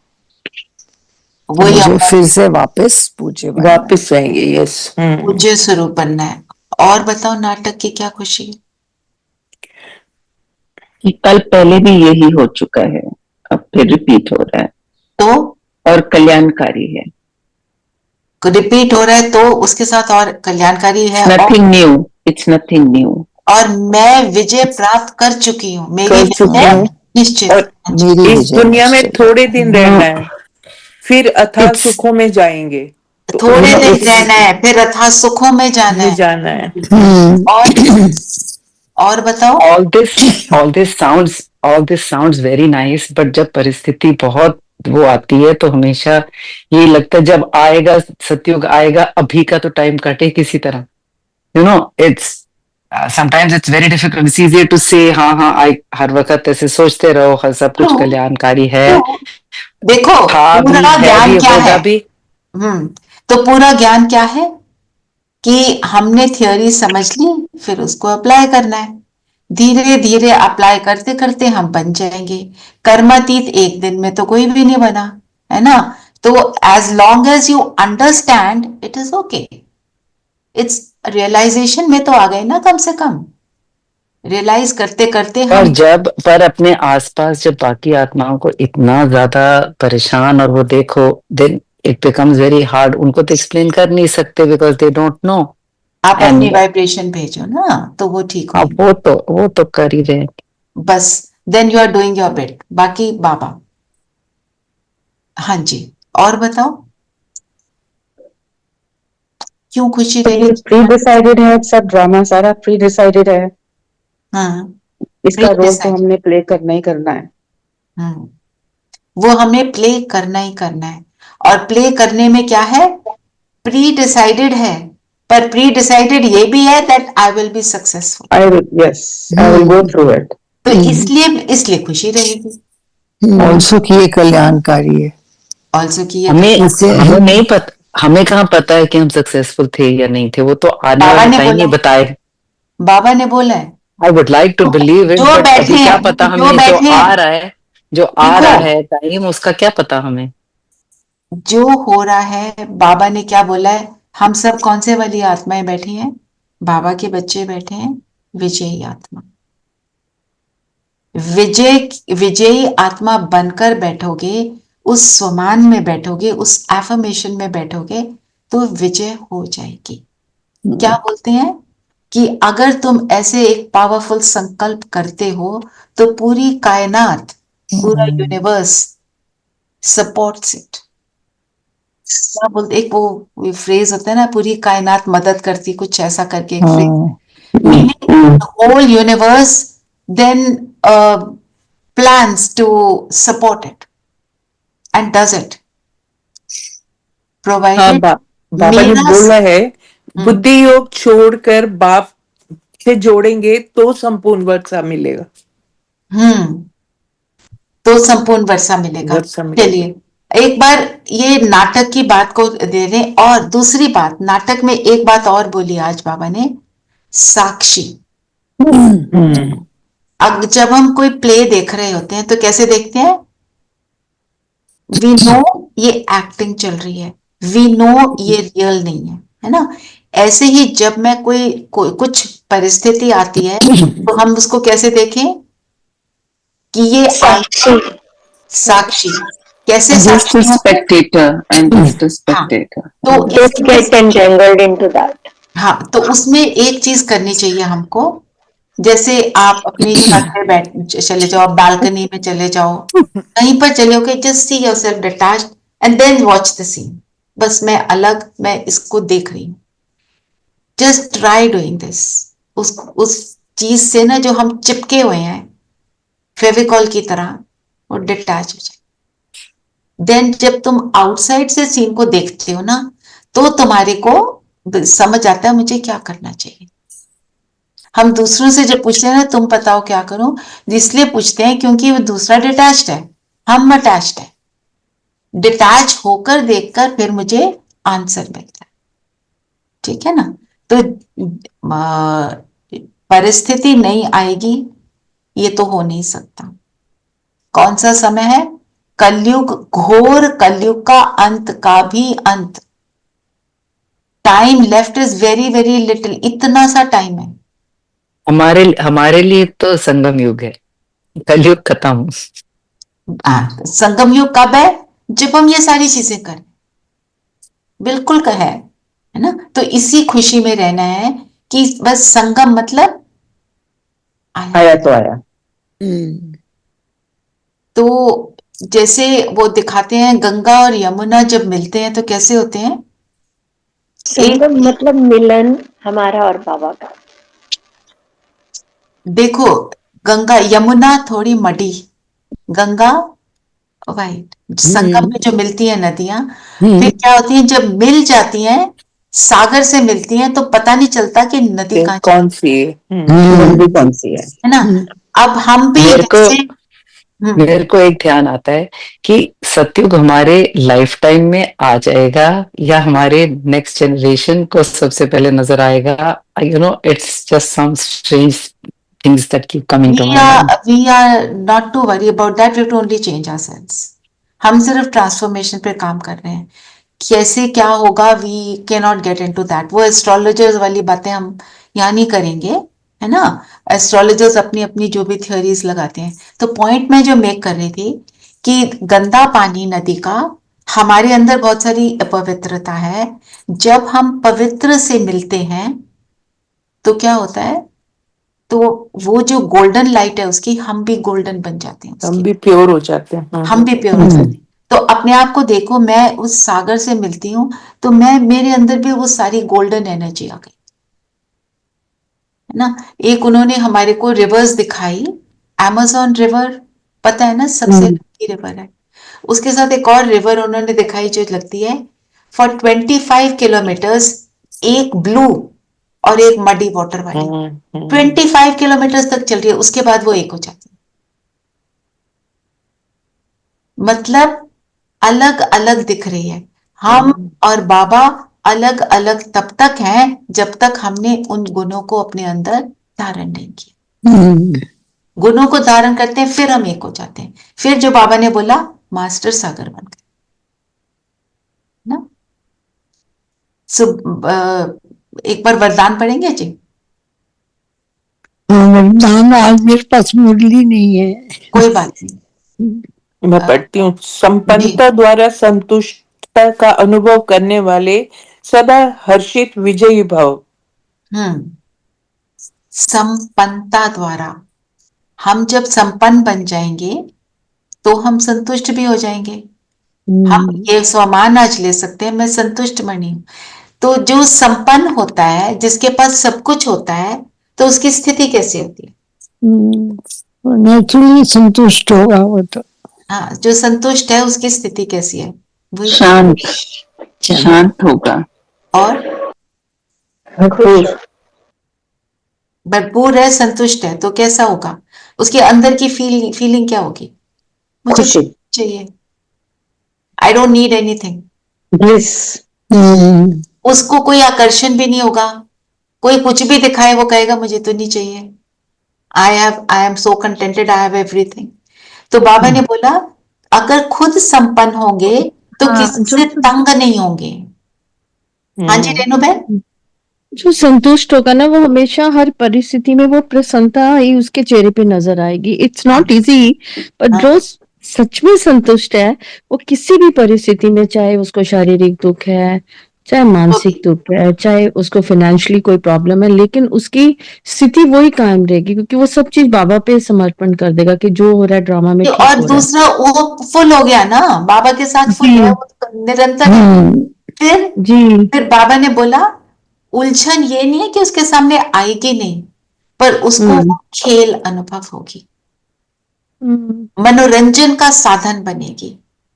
वही
मुझे
अब
फिर से वापस
वापस आएंगे। यस,
पूज्य स्वरूप बनना है। और बताओ नाटक की क्या खुशी है?
कि कल पहले भी यही हो चुका है, अब फिर रिपीट हो रहा है,
तो
और कल्याणकारी है।
रिपीट हो रहा है तो उसके साथ और कल्याणकारी है।
Nothing new, it's nothing new.
और मैं विजय प्राप्त कर चुकी हूँ, मेरी विजय निश्चित।
और इस दुनिया में थोड़े दिन रहना है, फिर अथाह सुखों में जाएंगे।
थोड़े दिन रहना है, फिर अथाह सुखों में जाना है। और बताओ।
all this sounds very nice, but जब परिस्थिति बहुत वो आती है तो हमेशा यही लगता है जब आएगा सतयुग आएगा, अभी का तो टाइम कटे किसी तरह। it's sometimes it's very difficult, it's easier to say हाँ हर वक्त ऐसे सोचते रहो, हर सब कुछ कल्याणकारी है।
देखो पूरा ज्ञान क्या है? तो पूरा ज्ञान क्या है कि हमने थ्योरी समझ ली, फिर उसको अप्लाई करना है। धीरे धीरे अप्लाई करते करते हम बन जाएंगे। कर्मातीत एक दिन में तो कोई भी नहीं बना, है ना। तो as long as you understand it is okay. It's realization में तो आ गए ना, कम से कम रियलाइज करते करते हम।
पर अपने आसपास जब बाकी आत्माओं को इतना ज्यादा परेशान और वो देखो, then it becomes very hard. उनको तो एक्सप्लेन कर नहीं सकते बिकॉज दे डोंट नो।
आप अपनी वाइब्रेशन भेजो ना, तो वो ठीक हो।
वो तो कर ही रहे।
बस then you are doing your best. बाकी बाबा। हाँ जी, और बताओ क्यों खुशी रही?
प्री डिसाइडेड है, सब ड्रामा सारा प्री डिसाइडेड है।
हाँ,
इसका रोल तो हमने प्ले करना ही करना है।
वो हमें प्ले करना ही करना है। और प्ले करने में क्या है? प्री डिसाइडेड है, पर प्री डिसाइडेड ये भी है that I will be successful.
I will go through it.
तो इसलिए खुशी रहेगी।
ऑल्सो कि ये कल्याणकारी है।
ऑल्सो कि
हमें नहीं पता, हमें कहाँ पता है कि हम सक्सेसफुल थे या नहीं थे। वो तो आने वाला टाइम ही बताए।
बाबा ने बोला है।
I would like to believe it, but अभी क्या पता हमें जो आ रहा है टाइम, उसका क्या पता हमें।
जो हो रहा है, बाबा ने क्या बोला है? हम सब कौन से वाली आत्माएं बैठी हैं? बाबा के बच्चे बैठे हैं, विजयी आत्मा। विजयी आत्मा बनकर बैठोगे, उस स्वमान में बैठोगे, उस एफर्मेशन में बैठोगे, तो विजय हो जाएगी। क्या बोलते हैं कि अगर तुम ऐसे एक पावरफुल संकल्प करते हो तो पूरी कायनात, पूरा यूनिवर्स सपोर्ट्स इट। क्या बोलते, एक वो फ्रेज होता है ना, पूरी कायनात मदद करती, कुछ ऐसा करके एक फ्रेज,
हाँ
meaning whole universe then plans to support it and does it
हाँ,
provided
बाबा ने
मेरा
बोला है
हम्म
बुद्धि योग छोड़कर बाप से जोड़ेंगे तो संपूर्ण वर्षा मिलेगा।
हम्म, तो संपूर्ण वर्षा मिलेगा।
वर्षा मिलेगा।
चलिए एक बार ये नाटक की बात को दे दें, और दूसरी बात, नाटक में एक बात और बोली आज बाबा ने, साक्षी।
हम्म,
अब जब हम कोई प्ले देख रहे होते हैं तो कैसे देखते हैं? वी नो ये एक्टिंग चल रही है, वी नो ये रियल नहीं है ना? ऐसे ही जब मैं कोई कुछ परिस्थिति आती है तो हम उसको कैसे देखें कि ये साक्षी, कैसे
Just a
साक्षी है?
spectator and just a
हाँ,
spectator.
तो
Don't get entangled into that.
हाँ, तो उसमें एक चीज करनी चाहिए हमको, जैसे आप अपनी छत पे बैठ चले जाओ, बालकनी में चले जाओ, कहीं पर चले, okay, just see yourself detached and then watch the scene. बस मैं इसको देख रही हूँ। Just try doing this. उस चीज से ना जो हम चिपके हुए हैं फेविकॉल की तरह, वो डिटैच हो जाए। देन जब तुम आउटसाइड से सीन को देखते हो ना, तो तुम्हारे को समझ आता है मुझे क्या करना चाहिए। हम दूसरों से जब पूछते हैं ना, तुम बताओ क्या करूं, इसलिए पूछते हैं क्योंकि वो दूसरा डिटैच्ड है, हम अटैच्ड है। डिटैच होकर देखकर फिर मुझे आंसर मिलता है। ठीक है ना? तो परिस्थिति नहीं आएगी, ये तो हो नहीं सकता। कौन सा समय है? कलयुग, घोर कलयुग का अंत का भी अंत। Time left is very very little, इतना सा टाइम है।
हमारे लिए तो संगम युग है, कलयुग खत्म।
संगम युग कब है? जब हम ये सारी चीजें करें। बिल्कुल का है ना? तो इसी खुशी में रहना है कि बस संगम मतलब
आया तो आया।
तो जैसे वो दिखाते हैं, गंगा और यमुना जब मिलते हैं तो कैसे होते हैं?
संगम मतलब मिलन हमारा और बाबा का।
देखो, गंगा यमुना थोड़ी मडी, गंगा वाइट। संगम में जो मिलती है नदियां, फिर क्या होती हैं जब मिल जाती हैं, सागर से मिलती हैं, तो पता नहीं चलता कि नदी
कौन सी है,
नदी कौन सी
है ना? अब हम भी
मेरे को एक ध्यान आता है कि सतयुग हमारे लाइफ टाइम में आ जाएगा या हमारे नेक्स्ट जनरेशन को सबसे पहले नजर आएगा। You know, it's just some strange things that keep coming to my mind.
we are not to worry about that, we have to only change ourselves। हम सिर्फ ट्रांसफॉर्मेशन पे काम कर रहे हैं। कैसे क्या होगा, we can not get into that. वो एस्ट्रोलॉजर्स वाली बातें हम यहाँ नहीं करेंगे, है ना? एस्ट्रोलॉजर्स अपनी अपनी जो भी थ्योरीज लगाते हैं। तो पॉइंट मैं जो मेक कर रही थी कि गंदा पानी नदी का, हमारे अंदर बहुत सारी अपवित्रता है। जब हम पवित्र से मिलते हैं तो क्या होता है? तो वो जो गोल्डन लाइट है उसकी, हम भी गोल्डन बन जाते हैं,
हम भी प्योर हो जाते हैं।
हम भी प्योर हो जाते हैं। तो अपने आप को देखो, मैं उस सागर से मिलती हूँ तो मेरे अंदर भी वो सारी गोल्डन एनर्जी आ गई, है ना? एक उन्होंने हमारे को रिवर्स दिखाई, अमेज़न रिवर, पता है ना, सबसे लंबी रिवर है। उसके साथ एक और रिवर उन्होंने दिखाई जो लगती है फॉर 25 किलोमीटर्स, एक ब्लू और एक मडी वाटर वाली 25 किलोमीटर तक चल रही है, उसके बाद वो एक हो जाती है। मतलब अलग अलग दिख रही है। हम और बाबा अलग अलग तब तक हैं जब तक हमने उन गुणों को अपने अंदर धारण नहीं किया। गुणों को धारण करते हैं, फिर हम एक हो जाते हैं। फिर जो बाबा ने बोला, मास्टर सागर बन गए ना। एक बार वरदान पढ़ेंगे जी?
वरदान आज मेरे पास मुरली नहीं है।
कोई बात नहीं,
मैं पढ़ती हूँ। संपन्नता द्वारा संतुष्टता का अनुभव करने वाले सदा हर्षित विजयी भाव।
संपन्नता द्वारा, हम जब संपन्न बन जाएंगे तो हम संतुष्ट भी हो जाएंगे। हम ये सम्मान आज ले सकते हैं, मैं संतुष्ट मणि हूँ। तो जो संपन्न होता है, जिसके पास सब कुछ होता है, तो उसकी स्थिति कैसी होती है?
नेचुरली संतुष्ट होगा वो तो।
हाँ, जो संतुष्ट है उसकी स्थिति कैसी है? वही
शांत, शांत होगा
और भरपूर है, संतुष्ट है, तो कैसा होगा? उसके अंदर की फीलिंग क्या होगी? मुझे
खुशी,
चाहिए, I don't need anything.
Bliss.
उसको कोई आकर्षण भी नहीं होगा, कोई कुछ भी दिखाए वो कहेगा मुझे तो नहीं चाहिए। आई am so contented, I have everything. तो बाबा ने बोला अगर खुद संपन्न होंगे तो किसी से तंग नहीं होंगे। हाँ जी रेणु बहन।
जो संतुष्ट होगा ना, वो हमेशा हर परिस्थिति में वो प्रसन्नता ही उसके चेहरे पे नजर आएगी। इट्स नॉट इजी, पर जो सच में संतुष्ट है वो किसी भी परिस्थिति में, चाहे उसको शारीरिक दुख है, चाहे मानसिक दुख है, चाहे उसको फाइनेंशियली कोई प्रॉब्लम है, लेकिन उसकी स्थिति वही कायम रहेगी, क्योंकि वो सब चीज बाबा पे समर्पण कर देगा कि जो हो रहा है ड्रामा में ठीक हो
और
रहा है।
दूसरा वो फुल हो गया ना, बाबा के साथ फुल है, वो निरंतर है। फिर बाबा ने बोला उलझन ये नहीं है कि उसके सामने आएगी नहीं, पर उसको वो खेल अनुभव होगी, मनोरंजन का साधन बनेगी।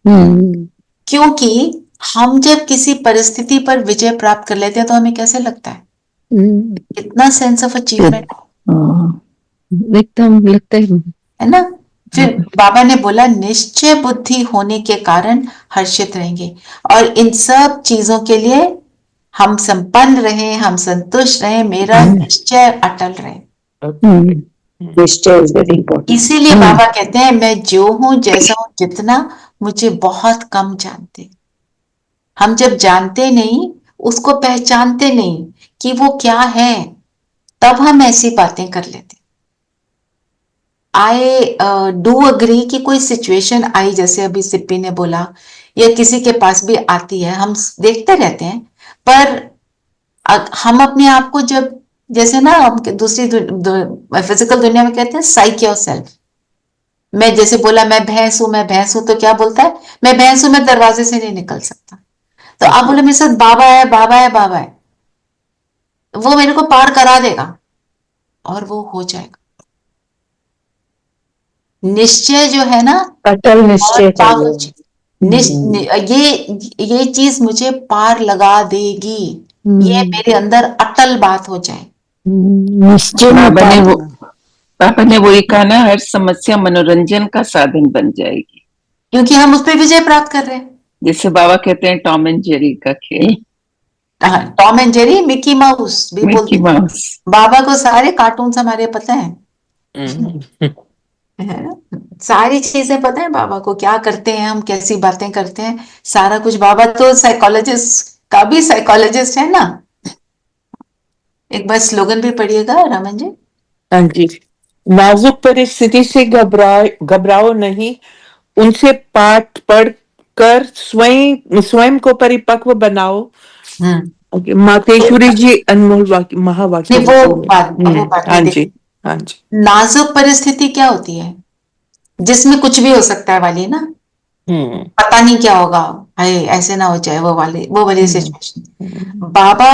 क्योंकि हम जब किसी परिस्थिति पर विजय प्राप्त कर लेते हैं तो हमें कैसे लगता है? कितना सेंस ऑफ अचीवमेंट
एकदम लगता
है ना। फिर बाबा ने बोला निश्चय बुद्धि होने के कारण हर्षित रहेंगे, और इन सब चीजों के लिए हम संपन्न रहे, हम संतुष्ट रहे, मेरा निश्चय अटल रहे।
निश्चय इज वेरी इंपॉर्टेंट।
इसीलिए बाबा कहते हैं मैं जो हूं जैसा हूं, जितना मुझे बहुत कम जानते। हम जब जानते नहीं, उसको पहचानते नहीं कि वो क्या है, तब हम ऐसी बातें कर लेते। आई डू अग्री कि कोई सिचुएशन आई, जैसे अभी सिप्पी ने बोला, या किसी के पास भी आती है, हम देखते रहते हैं, पर हम अपने आप को जब, जैसे ना हम दूसरी फिजिकल दुनिया में कहते हैं साइक योरसेल्फ। मैं जैसे बोला मैं भैंस हूं, मैं भैंस हूं, तो क्या बोलता है मैं भैंस हूं, मैं दरवाजे से नहीं निकल सकता। तो आप बोले मेरे साथ बाबा है, बाबा है, बाबा है, वो मेरे को पार करा देगा, और वो हो जाएगा। निश्चय जो है ना,
अटल निश्चय
ये चीज मुझे पार लगा देगी, ये मेरे अंदर अटल बात हो जाए।
पापा ने वही कहा ना, हर समस्या मनोरंजन का साधन बन जाएगी,
क्योंकि हम उस पर विजय प्राप्त कर रहे हैं।
जैसे बाबा कहते हैं टॉम एंड जेरी का खेल।
Tom and Jerry, Mickey mouse भी बोलते हैं। बाबा को सारे कार्टून्स हमारे पता है, सारी चीजें पता है बाबा को, क्या करते हैं हम, कैसी बातें करते हैं, सारा कुछ। बाबा तो साइकोलॉजिस्ट का भी साइकोलॉजिस्ट है ना। एक बार स्लोगन भी पढ़िएगा रामन जी।
हाँ जी। नाजुक परिस्थिति से घबराओ नहीं, उनसे पाठ पढ़ कर स्वयं को परिपक्व बनाओ। मातेश्वरी जी अनमोल महावाक्य।
वो बात
हाँ जी, हाँ जी।
नाजुक परिस्थिति क्या होती है? जिसमें कुछ भी हो सकता है वाली ना, पता नहीं क्या होगा, हाय ऐसे ना हो जाए, वो वाली सिचुएशन। बाबा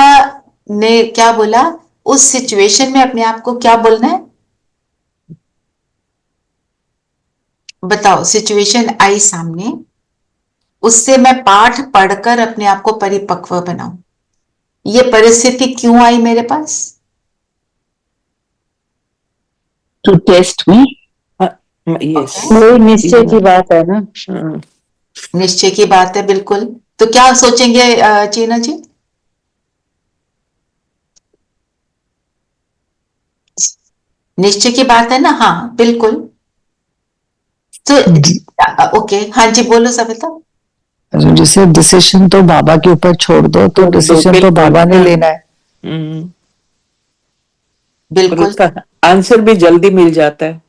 ने क्या बोला, उस सिचुएशन में अपने आप को क्या बोलना है? बताओ, सिचुएशन आई सामने, उससे मैं पाठ पढ़कर अपने आप को परिपक्व बनाऊं। ये परिस्थिति क्यों आई मेरे पास?
टू टेस्ट मी।
निश्चय की बात है ना।
निश्चय की बात है, बिल्कुल। तो क्या सोचेंगे चीना जी? निश्चय की बात है ना, हाँ बिल्कुल। तो ओके, हाँ जी बोलो सविता।
जैसे डिसीजन तो बाबा के ऊपर छोड़ दो, तो डिसीजन तो बाबा ने लेना है।
बिल्कुल,
आंसर भी जल्दी मिल जाता है।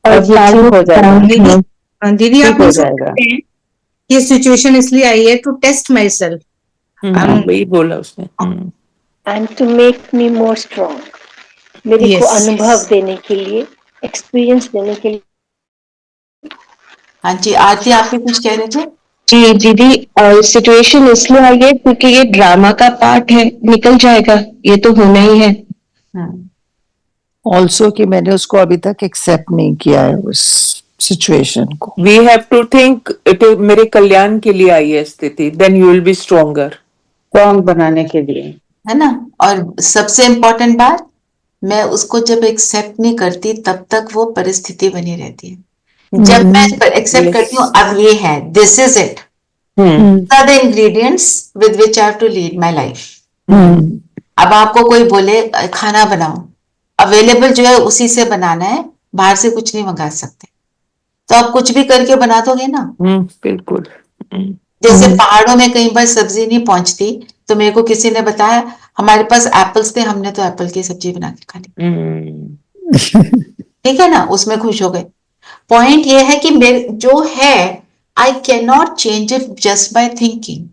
और हो जाएगा दीदी, आप मुझे कहते हैं ये सिचुएशन इसलिए आई है टू टेस्ट माई सेल्फ।
वही बोला उसने।
And to make me more strong, मेरे को अनुभव देने के लिए, एक्सपीरियंस देने के लिए
हाँ जी, आरती आपके कुछ कह रहे थे?
जी दीदी, सिचुएशन इसलिए आई है क्योंकि ये ड्रामा का पार्ट है, निकल जाएगा, ये तो होना ही है।
ऑल्सो कि मैंने उसको अभी तक एक्सेप्ट नहीं किया है उस सिचुएशन को।
We have to think it मेरे कल्याण के लिए आई है स्थिति, then you will be stronger,
strong बनाने के लिए,
है ना। और सबसे इम्पोर्टेंट बात, मैं उसको जब एक्सेप्ट नहीं करती तब तक वो परिस्थिति बनी रहती है। जब मैं एक्सेप्ट करती हूँ, अब ये है, this is it, the ingredients with which I have to lead my life. अब आपको कोई बोले खाना बनाओ, अवेलेबल जो है उसी से बनाना है, बाहर से कुछ नहीं मंगा सकते, तो आप कुछ भी करके बना दोगे ना।
बिल्कुल।
जैसे पहाड़ों में कई बार सब्जी नहीं पहुंचती, तो मेरे को किसी ने बताया हमारे पास एप्पल्स थे, हमने तो एप्पल की सब्जी बना के खा ली। ठीक है ना, उसमें खुश हो गए। पॉइंट ये है कि मेरे जो है, I can not change it just by thinking.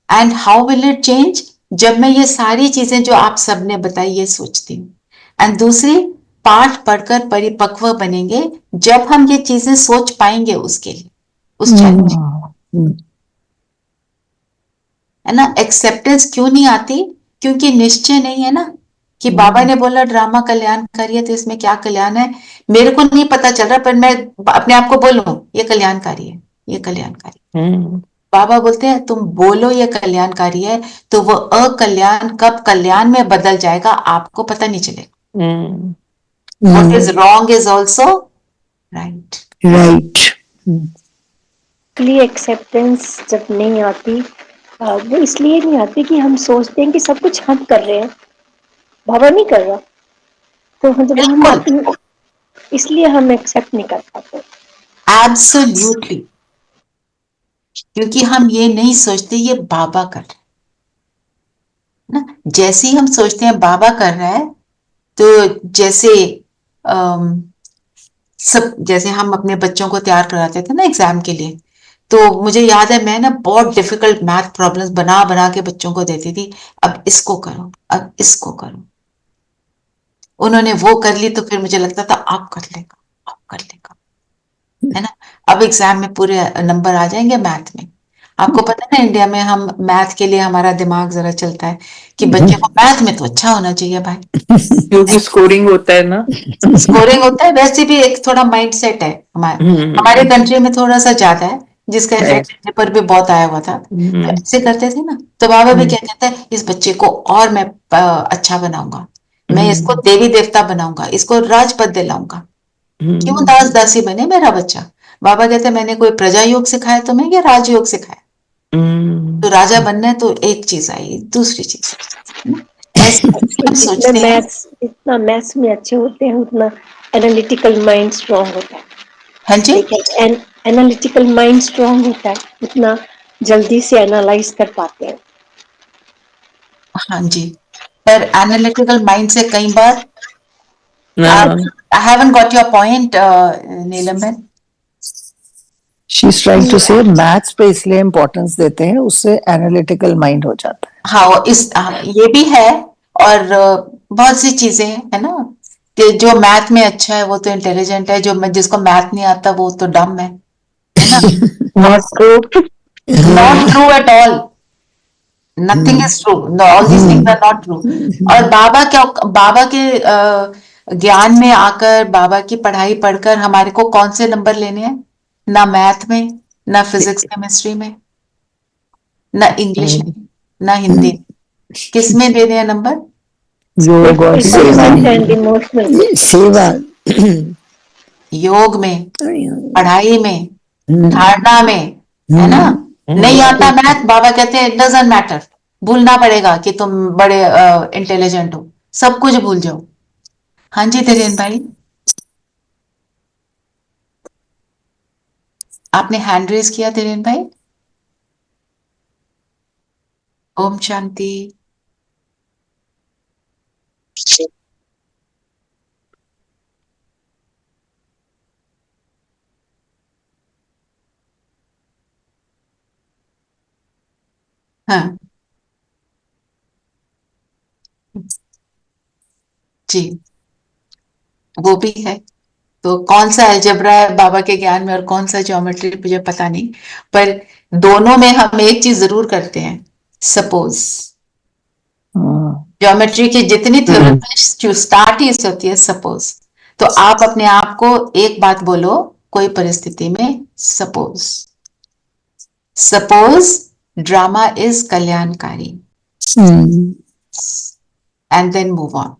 And how will it change? जब मैं ये सारी चीजें जो आप सबने बताई ये सोचती हूँ। एंड दूसरी, पाठ पढ़कर परिपक्व बनेंगे जब हम ये चीजें सोच पाएंगे उसके लिए, उस चैलेंज, है ना। एक्सेप्टेंस क्यों नहीं आती? क्योंकि निश्चय नहीं है ना, कि बाबा ने बोला ड्रामा कल्याणकारी है, तो इसमें क्या कल्याण है मेरे को नहीं पता चल रहा, पर मैं अपने आप को बोलूं ये कल्याणकारी है, ये कल्याणकारी। बाबा बोलते हैं तुम बोलो ये कल्याणकारी है, तो वो अकल्याण कब कल्याण में बदल जाएगा आपको पता नहीं चलेगा। What is wrong is also right.
Right.
इसलिए एक्सेप्टेंस जब नहीं आती, वो इसलिए नहीं आती कि हम सोचते हैं कि सब कुछ हम कर रहे हैं, बाबा नहीं कर रहा, तो जब हम अपनी, इसलिए हम एक्सेप्ट नहीं कर पाते।
Absolutely. क्योंकि हम ये नहीं सोचते ये बाबा कर रहे हैं ना। जैसे ही हम सोचते हैं बाबा कर रहा है, तो जैसे सब, जैसे हम अपने बच्चों को तैयार कराते थे ना एग्जाम के लिए, तो मुझे याद है मैं ना बहुत डिफिकल्ट मैथ प्रॉब्लम्स बना बना के बच्चों को देती थी, अब इसको करो, अब इसको करो। उन्होंने वो कर ली, तो फिर मुझे लगता था आप कर लेगा, आप कर लेगा, है ना। अब एग्जाम में पूरे नंबर आ जाएंगे मैथ में। आपको पता है ना, इंडिया में हम मैथ के लिए हमारा दिमाग जरा चलता है कि बच्चे को मैथ में तो अच्छा होना चाहिए भाई,
क्योंकि स्कोरिंग होता है ना।
स्कोरिंग होता है, वैसे भी एक थोड़ा माइंड सेट है हमारे कंट्री में थोड़ा सा ज्यादा है, जिसका इफेक्ट इंडिया पर भी बहुत आया हुआ था। तो ऐसे करते थे ना, तो बाबा भी क्या कहते हैं, इस बच्चे को और मैं अच्छा बनाऊंगा, मैं इसको देवी देवता बनाऊंगा, इसको राजपद दिलाऊंगा। क्यों दास दासी बने मेरा बच्चा? बाबा कहते मैंने कोई प्रजा योग सिखाया तुम्हें या राजयोग सिखाया? तो राजा बनना है तो एक चीज आई, दूसरी चीज ऐसे हम सोचते हैं।
जितना मैथ्स में अच्छे होते हैं उतना एनालिटिकल माइंड स्ट्रांग होता है।
हाँ जी,
एनालिटिकल माइंड स्ट्रांग होता है, उतना जल्दी से एनालाइज कर पाते हैं।
हाँ जी, पर एनालिटिकल माइंड से कई बार I haven't got your point, Neelam.
She is trying to say maths पे इसलिए इम्पोर्टेंस देते हैं, उससे एनालिटिकल माइंड हो जाता है।
हाँ, ये भी है, और बहुत सी चीजें है ना, कि जो मैथ में अच्छा है वो तो इंटेलिजेंट है, जो जिसको मैथ नहीं आता वो तो डम है ना।
Not true,
not true at all, nothing is true, all these things are not true. और बाबा के ज्ञान में आकर, बाबा की पढ़ाई पढ़कर हमारे को कौन से नंबर लेने हैं? ना मैथ में, ना फिजिक्स केमिस्ट्री में, ना इंग्लिश में, ना हिंदी में। किस में देने हैं नंबर?
योग और सेवा,
योग में, पढ़ाई में, धारणा में, है ना। नहीं आता मैथ, बाबा कहते हैं डजंट मैटर, भूलना पड़ेगा कि तुम बड़े इंटेलिजेंट हो, सब कुछ भूल जाओ। हाँ जी धीरेन भाई, आपने हैंड रेज किया धीरेन भाई। ओम शांति। हाँ जी, वो भी है, तो कौन सा अलजेब्रा है बाबा के ज्ञान में और कौन सा ज्योमेट्री मुझे पता नहीं, पर दोनों में हम एक चीज जरूर करते हैं, सपोज। ज्योमेट्री की जितनी थ्योरी स्टार्ट ही इससे होती है सपोज। तो आप अपने आप को एक बात बोलो कोई परिस्थिति में, सपोज, सपोज ड्रामा इज कल्याणकारी, and then move on.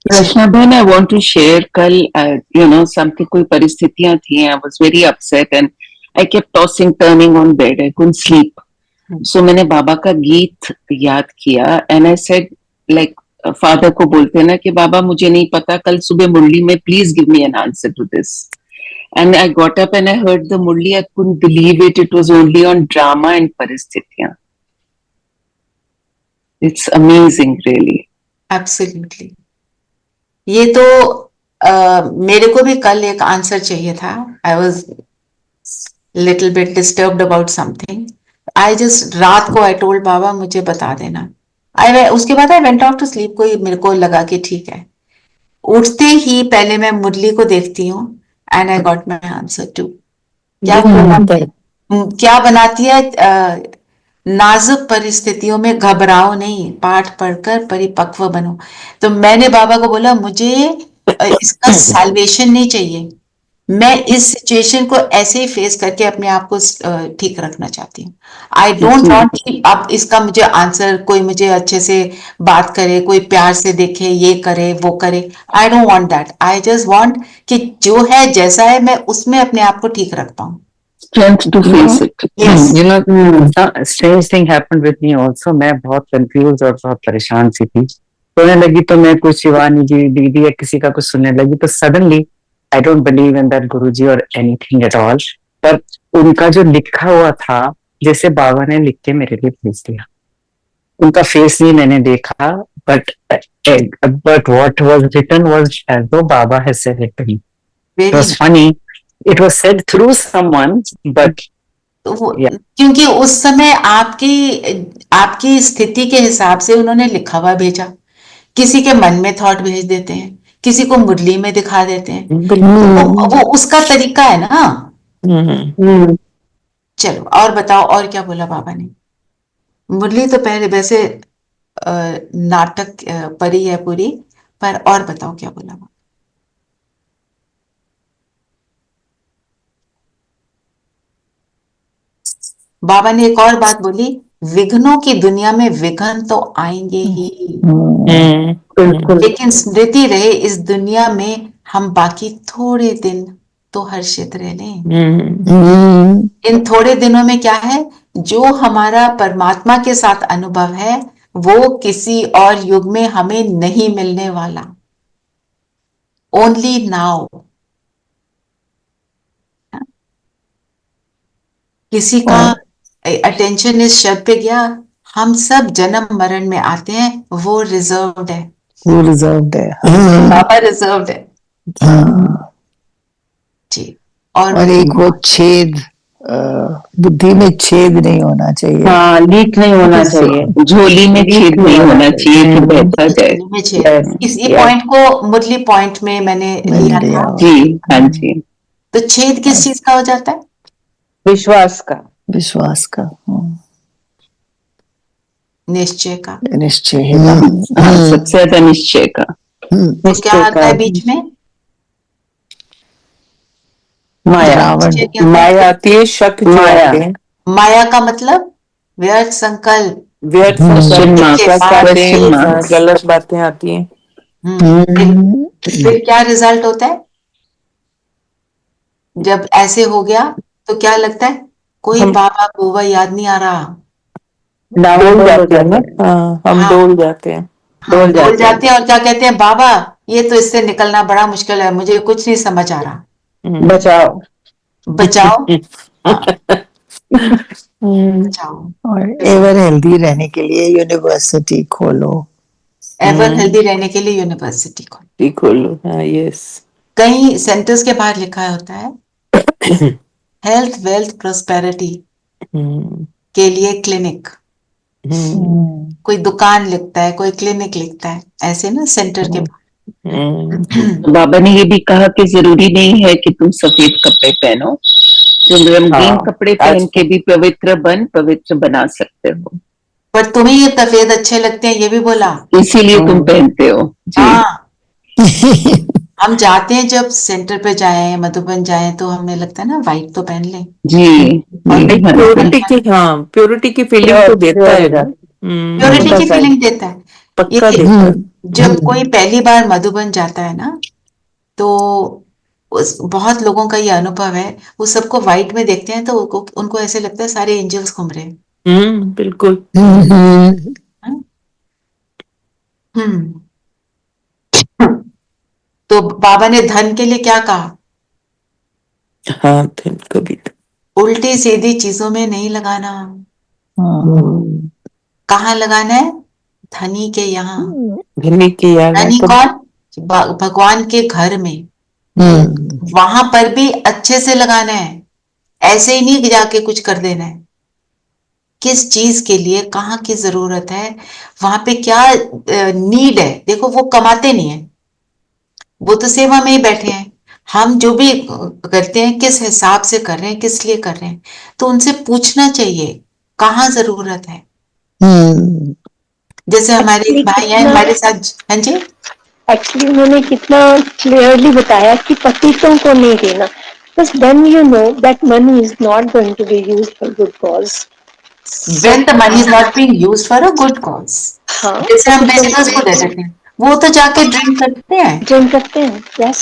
Rachna बहन, आई वांट टू शेयर, कल समथिंग, कोई परिस्थितियां थी, I was very upset and I kept tossing turning on bed, I couldn't sleep. So मैंने बाबा का गीत याद किया and I said, like father को बोलते हैं ना कि बाबा मुझे नहीं पता, कल सुबह मुरली में please give me an answer to this. And I got up and I heard the मुरली, I couldn't believe it, it was only on drama and परिस्थितियां। It's amazing really.
एब्सोल्युटली। ये तो मेरे को भी कल एक आंसर चाहिए था। I was little bit disturbed about something. I just रात को आई टोल्ड बाबा मुझे बता देना। उसके बाद I went out to sleep. कोई मेरे को लगा कि ठीक है। उठते ही पहले मैं मुरली को देखती हूँ and I got my answer too. क्या बनाती है? नाजुक परिस्थितियों में घबराओ नहीं, पाठ पढ़कर परिपक्व बनो। तो मैंने बाबा को बोला मुझे इसका सैल्वेशन नहीं चाहिए, मैं इस सिचुएशन को ऐसे ही फेस करके अपने आप को ठीक रखना चाहती हूँ। आई डोंट वांट कि अब इसका मुझे आंसर कोई मुझे अच्छे से बात करे, कोई प्यार से देखे, ये करे वो करे। I don't want that. I just want कि जो है जैसा है मैं उसमें अपने आप को ठीक रख पाऊँ।
Strength to face it.
Yes.
strange thing happened with me also. मैं बहुत कंफ्यूज और बहुत परेशान सी थी, सोने लगी तो मैं कुछ शिवानी जी दीदी या किसी का कुछ सुनने लगी तो suddenly, I don't believe in that गुरुजी और एनीथिंग एट ऑल, पर उनका जो लिखा हुआ था जैसे बाबा ने लिख के मेरे लिए भेज दिया। उनका फेस नहीं मैंने देखा, but what was written was as though Baba has said it to me. It was funny. It was said through someone, but
क्योंकि उस समय आपकी स्थिति के हिसाब से उन्होंने लिखा हुआ भेजा। किसी के मन में थॉट भेज देते हैं, किसी को मुरली में दिखा देते हैं, वो उसका तरीका है ना। चलो और बताओ, और क्या बोला बाबा ने? मुरली तो पहले वैसे नाटक परी है पूरी, पर और बताओ क्या बोला बाबा? बाबा ने एक और बात बोली, विघ्नों की दुनिया में विघ्न तो आएंगे ही, लेकिन स्मृति रहे इस दुनिया में हम बाकी थोड़े दिन तो हर्षित रह लें। इन थोड़े दिनों में क्या है, जो हमारा परमात्मा के साथ अनुभव है वो किसी और युग में हमें नहीं मिलने वाला। Only now. किसी का अटेंशन इस शब्द पे गया, हम सब जन्म मरण में आते हैं, वो रिजर्व्ड है,
वो रिजर्व्ड है।
बाबा रिजर्व्ड है जी। और
एक वो छेद, बुद्धि में छेद नहीं होना चाहिए।
हाँ, लीक नहीं होना चाहिए, झोली में छेद नहीं होना चाहिए कि बैठा जाए।
इसी पॉइंट को मुरली पॉइंट में मैंने लिया था
जी। हाँ जी।
तो छेद किस चीज का हो जाता है?
विश्वास का।
विश्वास का,
निश्चय का,
निश्चय
सबसे ज्यादा निश्चय का।
तो क्या आता है बीच में?
माया। माया आती है, शक जो आते हैं।
माया का मतलब व्यर्थ संकल्प,
व्यर्थ गलत बातें आती हैं।
फिर क्या रिजल्ट होता है जब ऐसे हो गया? तो क्या लगता है, कोई बाबा गोवा याद नहीं आ रहा,
डोल जाते हैं ना। हम डोल जाते हैं,
डोल जाते हैं और क्या कहते हैं, बाबा ये तो इससे निकलना बड़ा मुश्किल है, मुझे कुछ नहीं समझ आ रहा,
बचाओ
बचाओ।
और एवर हेल्दी रहने के लिए यूनिवर्सिटी खोलो।
एवर हेल्दी रहने के लिए यूनिवर्सिटी
खोलो। हाँ, यस।
कई सेंटर्स के बाहर लिखा होता है हेल्थ वेल्थ प्रोस्पेरिटी के लिए क्लिनिक। कोई दुकान लिखता है, कोई क्लिनिक लिखता है, ऐसे ना सेंटर के बाहर।
तो बाबा ने ये भी कहा कि जरूरी नहीं है कि तुम सफेद कपड़े पहनो, तुम रंगीन कपड़े पहन के भी पवित्र बना सकते हो।
पर तुम्हें ये सफेद अच्छे लगते हैं, ये भी बोला,
इसीलिए तुम पहनते हो जी।
हाँ। हम जाते हैं जब सेंटर पे जाए, मधुबन जाए, तो हमें लगता है ना व्हाइट तो पहन ले
जी।
प्योरिटी की फीलिंग तो देता है ना,
प्योरिटी की फीलिंग देता है।
पक्का
ये
देता है।
जब कोई पहली बार मधुबन जाता है ना, तो बहुत लोगों का ये अनुभव है, वो सबको व्हाइट में देखते हैं तो उनको ऐसे लगता है सारे एंजल्स घूम रहे हैं।
बिल्कुल।
तो बाबा ने धन के लिए क्या कहा?
हाँ, धन को भी
उल्टी सीधी चीजों में नहीं लगाना। कहाँ लगाना है? धनी के यहाँ।
धनी की याद
धनी कौन? भगवान के घर में, वहां पर भी अच्छे से लगाना है, ऐसे ही नहीं जाके कुछ कर देना है। किस चीज के लिए, कहाँ की जरूरत है, वहां पे क्या नीड है। देखो वो कमाते नहीं है, वो तो सेवा में ही बैठे हैं। हम जो भी करते हैं किस हिसाब से कर रहे हैं, किस लिए कर रहे हैं, तो उनसे पूछना चाहिए कहाँ जरूरत है। जैसे हमारे एक भाई हैं हमारे साथ। हाँ जी।
एक्चुअली उन्होंने कितना क्लियरली बताया कि पतितों को नहीं देना, बस then you know that money is not going to be used for good cause.
When the money is not being used for a good cause.
हाँ,
जैसे हम बिजनेस को दे देते हैं, वो तो जाके ड्रिंक करते हैं,
यस,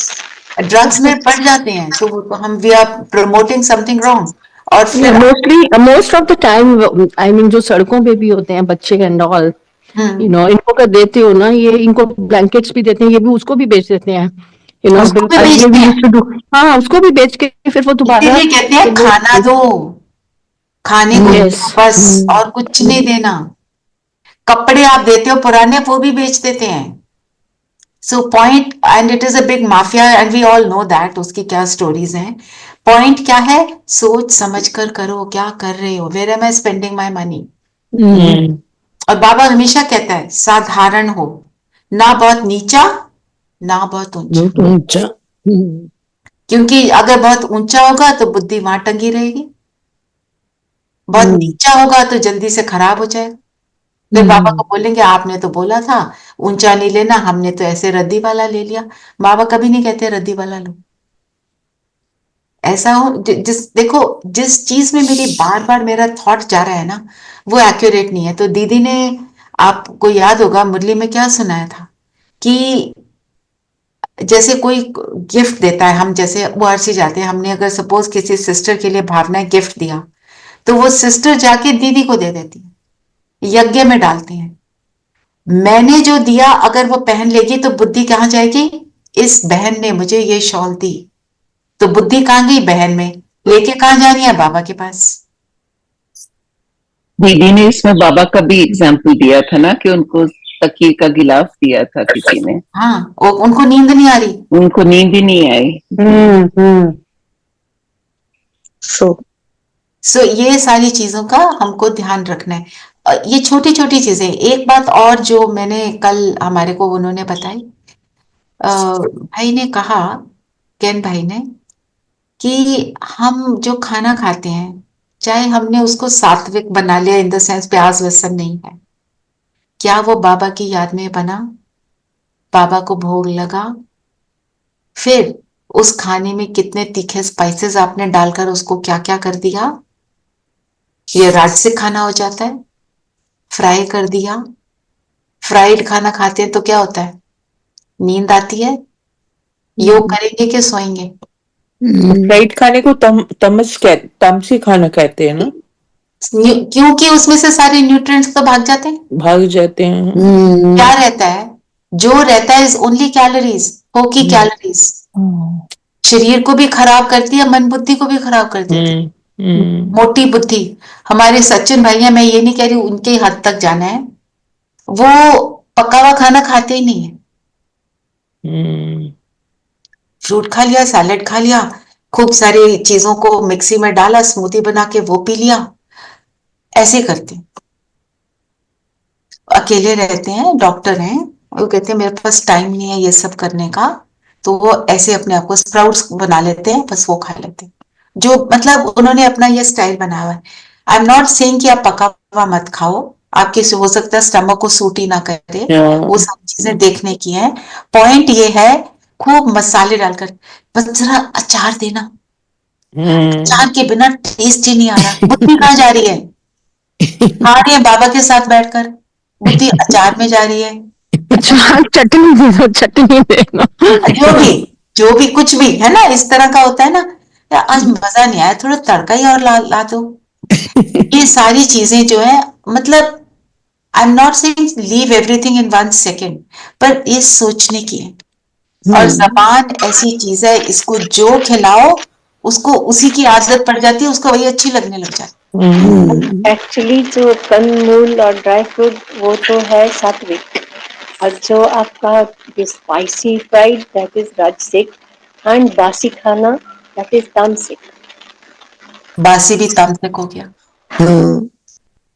ड्रग्स में पड़ जाते हैं, तो हम we are promoting something wrong. और फिर
most of the time I mean जो सड़कों पे भी होते हैं बच्चे एंड ऑल, इनको कर देते हो ना, ये इनको ब्लैंकेट्स भी देते हैं, ये भी उसको भी बेच देते हैं, हाँ उसको भी बेच के फिर वो दोबारा
कहते हैं खाना दो, खाने को बस, और कुछ नहीं देना। कपड़े आप देते हो पुराने, वो भी बेच देते हैं। So point, and it is a big mafia and we all know that, उसकी क्या स्टोरीज हैं। पॉइंट क्या है? सोच समझ कर करो, क्या कर रहे हो, where am I spending my money. और बाबा हमेशा कहता है साधारण हो, ना बहुत नीचा ना बहुत ऊंचा। क्योंकि अगर बहुत ऊंचा होगा तो बुद्धि वहां टंगी रहेगी, बहुत नीचा होगा तो जल्दी से खराब हो जाएगा। फिर बाबा को बोलेंगे आपने तो बोला था ऊंचा नहीं लेना, हमने तो ऐसे रद्दी वाला ले लिया। बाबा कभी नहीं कहते रद्दी वाला लो। ऐसा हो देखो, जिस चीज में मेरी बार बार मेरा थॉट जा रहा है ना, वो एक्यूरेट नहीं है। तो दीदी ने, आपको याद होगा मुरली में क्या सुनाया था कि जैसे कोई गिफ्ट देता है, हम जैसे ओआरसी जाते हैं, हमने अगर सपोज किसी सिस्टर के लिए भावना गिफ्ट दिया, तो वो सिस्टर जाके दीदी को दे देती है, यज्ञ में डालते हैं। मैंने जो दिया अगर वो पहन लेगी तो बुद्धि कहाँ जाएगी? इस बहन ने मुझे ये शॉल दी, तो बुद्धि कहाँ गई? बहन में। लेके कहाँ जा रही है? बाबा के पास।
दीदी ने इसमें बाबा का भी एग्जाम्पल दिया था ना, कि उनको तकिए का गिलाफ दिया था किसी ने।
हाँ, उनको नींद नहीं आ रही,
उनको नींद ही नहीं आई।
सो ये सारी चीजों का हमको ध्यान रखना है। ये छोटी छोटी चीजें। एक बात और जो मैंने कल हमारे को उन्होंने बताई, भाई ने कहा, केन भाई ने, कि हम जो खाना खाते हैं, चाहे हमने उसको सात्विक बना लिया, इन द सेंस प्याज लहसुन नहीं है, क्या वो बाबा की याद में बना? बाबा को भोग लगा, फिर उस खाने में कितने तीखे स्पाइसेस आपने डालकर उसको क्या क्या कर दिया, ये राजसिक खाना हो जाता है। फ्राई कर दिया, फ्राइड खाना खाते हैं तो क्या होता है? नींद आती है। योग करेंगे कि सोएंगे?
फ्राइड खाने को तामसी खाना कहते हैं ना,
क्योंकि उसमें से सारे न्यूट्रिएंट्स तो भाग जाते हैं। क्या रहता है? जो रहता है is only calories, hockey calories. शरीर को भी खराब करती है, मन बुद्धि को भी खराब कर देती है। मोटी बुद्धि। हमारे सचिन भाई हैं, मैं ये नहीं कह रही उनके हद तक जाना है, वो पका हुआ खाना खाते ही नहीं है। फ्रूट खा लिया, सैलेड खा लिया, खूब सारी चीजों को मिक्सी में डाला, स्मूदी बना के वो पी लिया, ऐसे करते हैं। अकेले रहते हैं, डॉक्टर हैं, वो कहते हैं मेरे पास टाइम नहीं है ये सब करने का, तो वो ऐसे अपने आप को स्प्राउट्स बना लेते हैं, बस वो खा लेते हैं। जो मतलब उन्होंने अपना ये स्टाइल बनाया हुआ है। आई एम नॉट सेइंग कि आप पका हुआ मत खाओ, आपके हो सकता है स्टमक को सूट ही ना करे, वो सब चीजें देखने की है। पॉइंट ये है खूब मसाले डालकर, बस जरा अचार देना, अचार के बिना टेस्ट ही नहीं आ रहा। बुद्धि कहाँ जा रही है? खा रही है बाबा के साथ बैठकर, बुद्धि अचार में जा रही है।
चटनी दे दो, चटनी दे दो।
जो भी कुछ भी है ना, इस तरह का होता है ना, या आज मजा नहीं आया, थोड़ा तड़का ही और ला दो। ये सारी चीजें जो है, मतलब I am not saying leave everything in 1 second, पर ये सोचने की है। और जबान ऐसी चीज है, इसको जो खिलाओ उसको उसी की आदत पड़ जाती है, उसको वही अच्छी लगने लग जाती है।
एक्चुअली जो कंदमूल और ड्राई फ्रूट वो तो है सात्विक, और जो आपका स्पाइसी फ्राइड दैट इज राजसिक, एंड बासी खाना दैट इज तामसिक।
बासी भी तामसिक हो गया,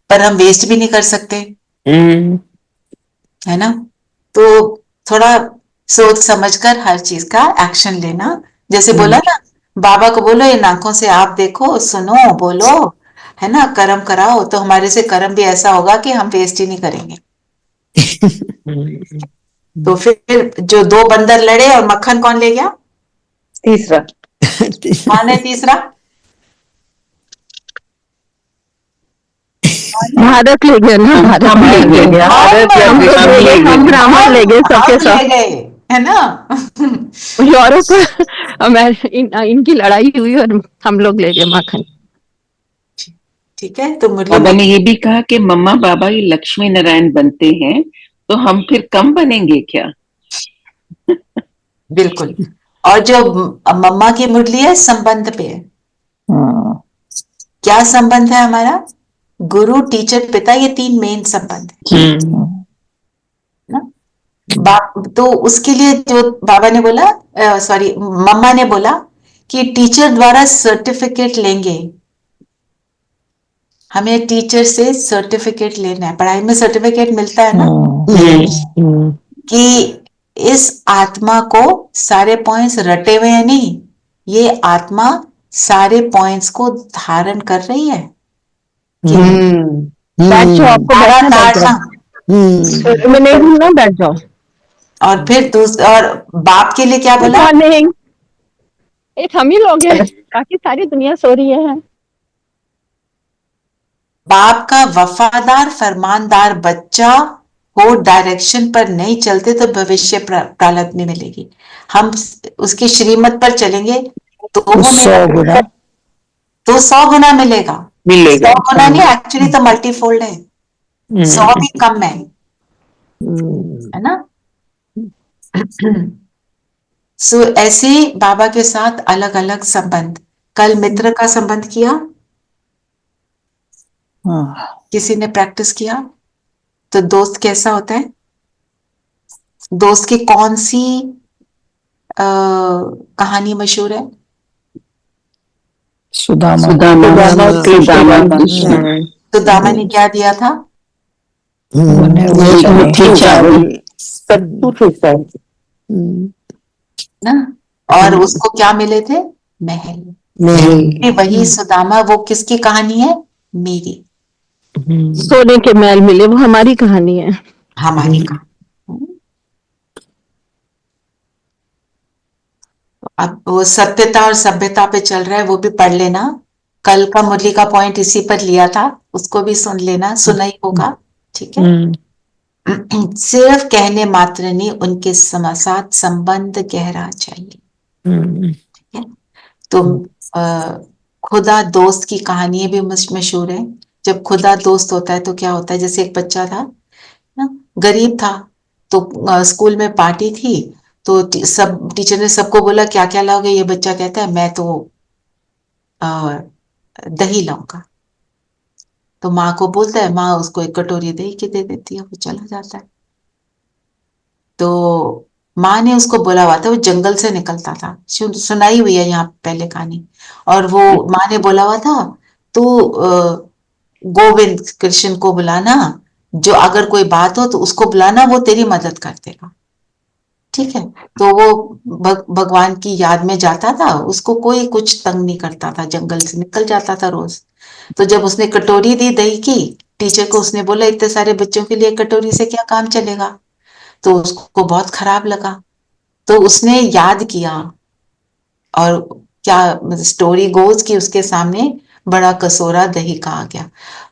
पर हम वेस्ट भी नहीं कर सकते, है ना? तो थोड़ा सोच समझकर हर चीज का एक्शन लेना। जैसे बोला ना, बाबा को बोलो इन आंखों से आप देखो, सुनो, बोलो, है ना, कर्म कराओ, तो हमारे से कर्म भी ऐसा होगा कि हम वेस्ट ही नहीं करेंगे। तो फिर जो 2 बंदर लड़े और मक्खन कौन ले गया?
तीसरा।
कौन है तीसरा?
भारत ले गया ना, भारत ले गया, हम ब्राह्मण ले गए सबके
ले
साथ।
गए, है ना?
यूरोप इनकी लड़ाई हुई और हम लोग ले गए माखन।
ठीक है, तो
बाबा ने ये भी कहा कि मम्मा बाबा ही लक्ष्मी नारायण बनते हैं, तो हम फिर कम बनेंगे क्या?
बिल्कुल। और जो मम्मा की मुरली है संबंध पे है। क्या संबंध है हमारा? गुरु, टीचर, पिता, ये 3 मेन संबंध है ना? तो उसके लिए जो बाबा ने बोला, सॉरी मम्मा ने बोला कि टीचर द्वारा सर्टिफिकेट लेंगे, हमें टीचर से सर्टिफिकेट लेना है। पढ़ाई में सर्टिफिकेट मिलता है ना, कि इस आत्मा को सारे पॉइंट्स रटे हुए हैं नहीं, ये आत्मा सारे पॉइंट्स को धारण कर रही है।
बैठ जाओ, आपको मैं नहीं हूं ना, बैठ जाओ।
और फिर और बाप के लिए क्या बोला?
एक हम ही लोग हैं, बाकी सारी दुनिया सो रही है।
बाप का वफादार फरमानदार बच्चा हो, डायरेक्शन पर नहीं चलते तो भविष्य प्रारब्ध में मिलेगी। हम उसकी श्रीमत पर चलेंगे तो 100 गुना, तो 100 गुना मिलेगा। 100 गुना नहीं, एक्चुअली तो मल्टीफोल्ड है, 100 भी कम है ना? सो ऐसे बाबा के साथ अलग अलग संबंध। कल मित्र का संबंध किया, किसी ने प्रैक्टिस किया, तो दोस्त कैसा होता है? दोस्त की कौन सी कहानी मशहूर है? सुदामा ने क्या दिया था? ना, और उसको क्या मिले थे? महल। वही सुदामा, वो किसकी कहानी है? मेरी।
सोने के महल मिले, वो हमारी कहानी है,
हमारी कहानी। अब वो सत्यता और सभ्यता पे चल रहा है, वो भी पढ़ लेना। कल का मुरली का पॉइंट इसी पर लिया था, उसको भी सुन लेना, सुना ही होगा, ठीक है? सिर्फ कहने मात्र नहीं, उनके साथ संबंध गहरा चाहिए, ठीक है? तो खुदा दोस्त की कहानी भी मशहूर है। जब खुदा दोस्त होता है तो क्या होता है? जैसे एक बच्चा था ना, गरीब था, तो स्कूल में पार्टी थी, तो सब टीचर ने सबको बोला क्या क्या लाओगे? ये बच्चा कहता है मैं तो दही लाऊंगा। तो माँ को बोलता है, माँ उसको एक कटोरी दही की दे देती है, वो चला जाता है। तो माँ ने उसको बोला हुआ था, वो जंगल से निकलता था, सुनाई हुई है यहाँ पहले कहानी। और वो माँ ने बोला हुआ था, तो गोविंद कृष्ण को बुलाना, जो अगर कोई बात हो तो उसको बुलाना, वो तेरी मदद कर देगा, ठीक है। तो वो भगवान की याद में जाता था, उसको कोई कुछ तंग नहीं करता था, जंगल से निकल जाता था रोज। तो जब उसने कटोरी दी दही की, टीचर को उसने बोला इतने सारे बच्चों के लिए कटोरी से क्या काम चलेगा, तो उसको बहुत खराब लगा। तो उसने याद किया, और क्या स्टोरी गोज कि उसके सामने बड़ा कटोरा दही का आ गया।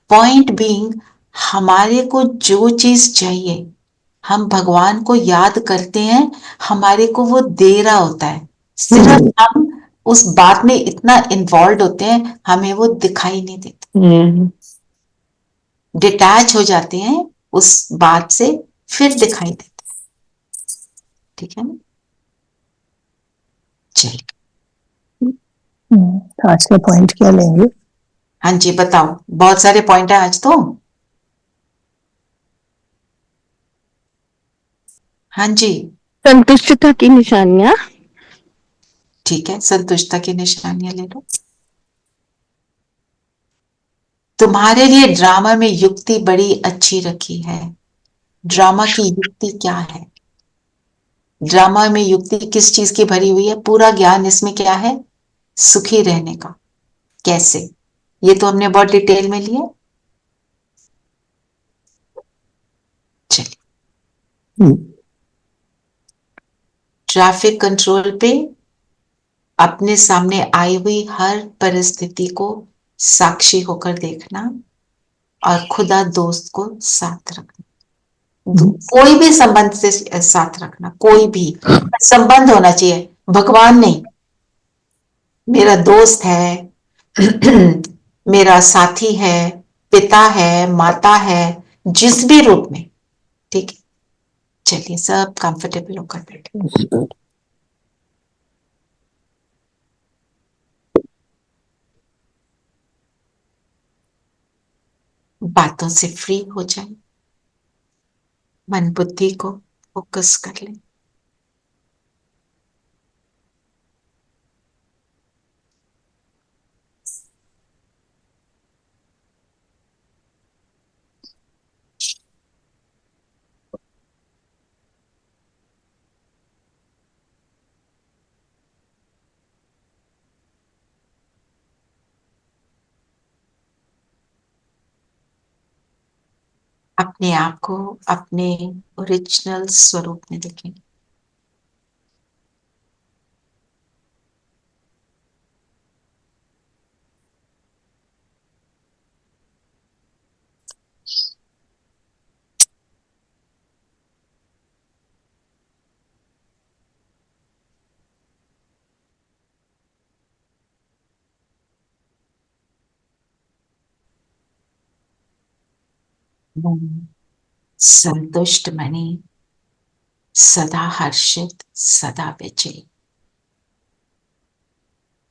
पॉइंट बीइंग, हमारे को जो चीज चाहिए हम भगवान को याद करते हैं, हमारे को वो दे रहा होता है, सिर्फ हम उस बात में इतना इन्वॉल्व होते हैं, हमें वो दिखाई नहीं देता, डिटैच हो जाते हैं उस बात से, फिर दिखाई देता है, ठीक है ना। चलिए,
आज का पॉइंट क्या लेंगे?
हाँ जी बताओ, बहुत सारे पॉइंट है आज तो। हाँ जी,
संतुष्टता की निशानियां।
ठीक है, संतुष्टता की निशानियां ले लो। तुम्हारे लिए ड्रामा में युक्ति बड़ी अच्छी रखी है। ड्रामा की युक्ति क्या है? ड्रामा में युक्ति किस चीज की भरी हुई है? पूरा ज्ञान इसमें क्या है? सुखी रहने का। कैसे? ये तो हमने बहुत डिटेल में लिया। चलिए, ट्रैफिक कंट्रोल पे अपने सामने आई हुई हर परिस्थिति को साक्षी होकर देखना, और खुदा दोस्त को साथ रखना। कोई भी संबंध से साथ रखना, कोई भी संबंध होना चाहिए, भगवान नहीं। मेरा दोस्त है, मेरा साथी है, पिता है, माता है, जिस भी रूप में, ठीक है। चलिए, सब कंफर्टेबल होकर बैठे। बातों से फ्री हो जाए, मन बुद्धि को फोकस कर ले। अपने आप को अपने ओरिजिनल स्वरूप में देखें। संतुष्ट मनी, सदा हर्षित, सदा विजयी,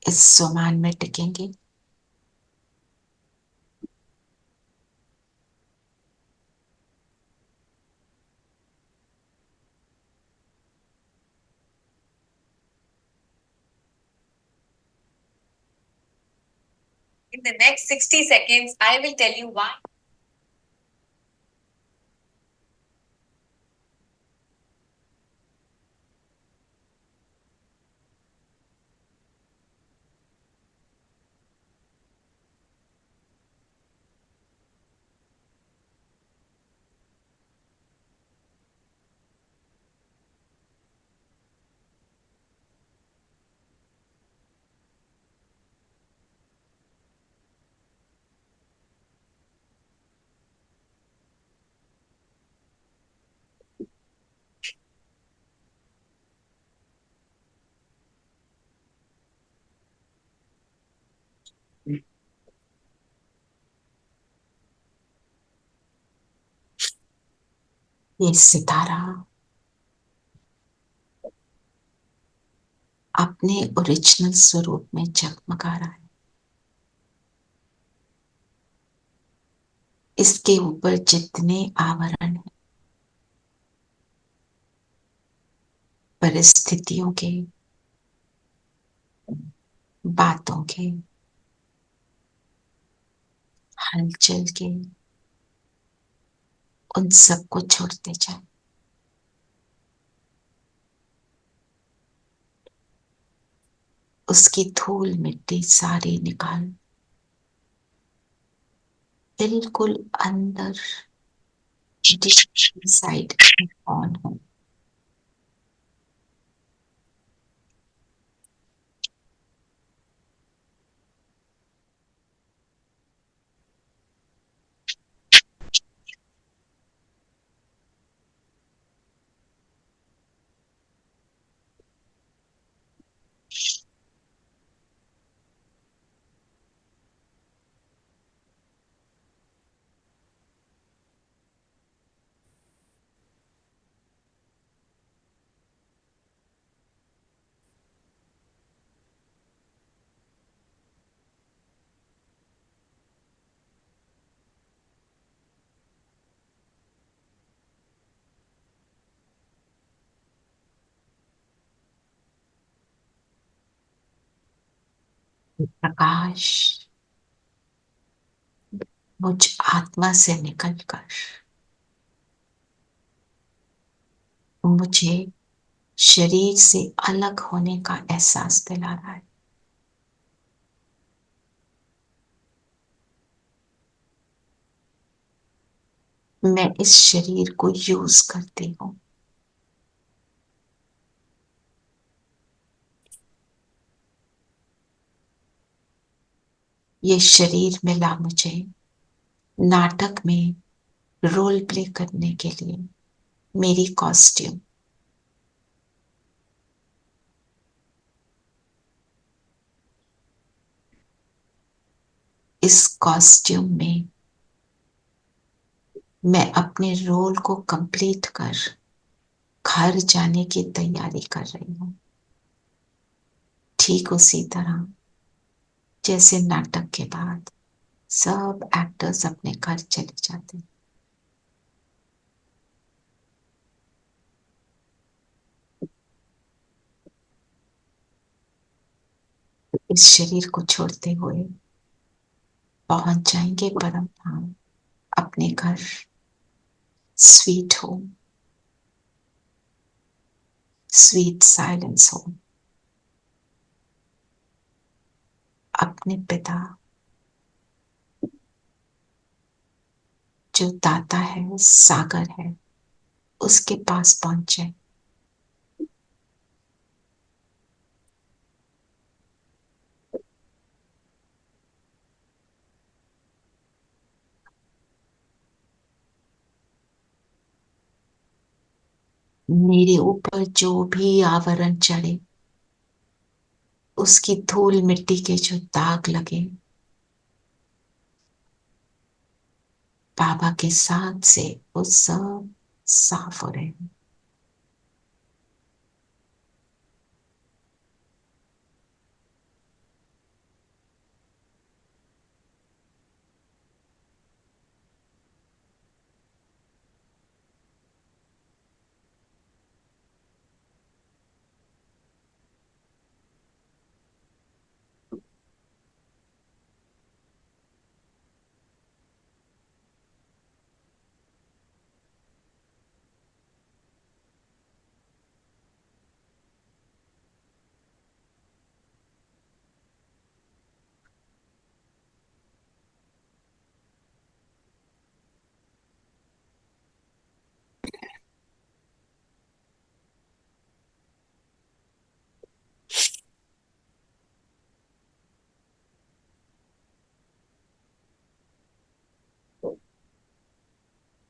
इस स्वमान में टिकेंगे।
In the next 60 seconds, I will tell you why.
ये सितारा अपने ओरिजिनल स्वरूप में जगमगा रहा है। इसके ऊपर जितने आवरण हैं, परिस्थितियों के, बातों के, हलचल के, उन सबको छोड़ते जाए। उसकी धूल मिट्टी सारी निकाल, बिल्कुल अंदर साइड ऑन हो। प्रकाश मुझ आत्मा से निकलकर मुझे शरीर से अलग होने का एहसास दिला रहा है। मैं इस शरीर को यूज करती हूँ। ये शरीर मिला मुझे नाटक में रोल प्ले करने के लिए, मेरी कॉस्ट्यूम। इस कॉस्ट्यूम में मैं अपने रोल को कंप्लीट कर घर जाने की तैयारी कर रही हूँ, ठीक उसी तरह जैसे नाटक के बाद सब एक्टर्स अपने घर चले जाते हैं। इस शरीर को छोड़ते हुए पहुंच जाएंगे परम धाम, अपने घर, sweet home, sweet silence home, अपने पिता जो दाता है, सागर है, उसके पास पहुंचे। मेरे ऊपर जो भी आवरण चढ़े, उसकी धूल मिट्टी के जो दाग लगे, बाबा के साथ से वो सब साफ हो रहे हैं।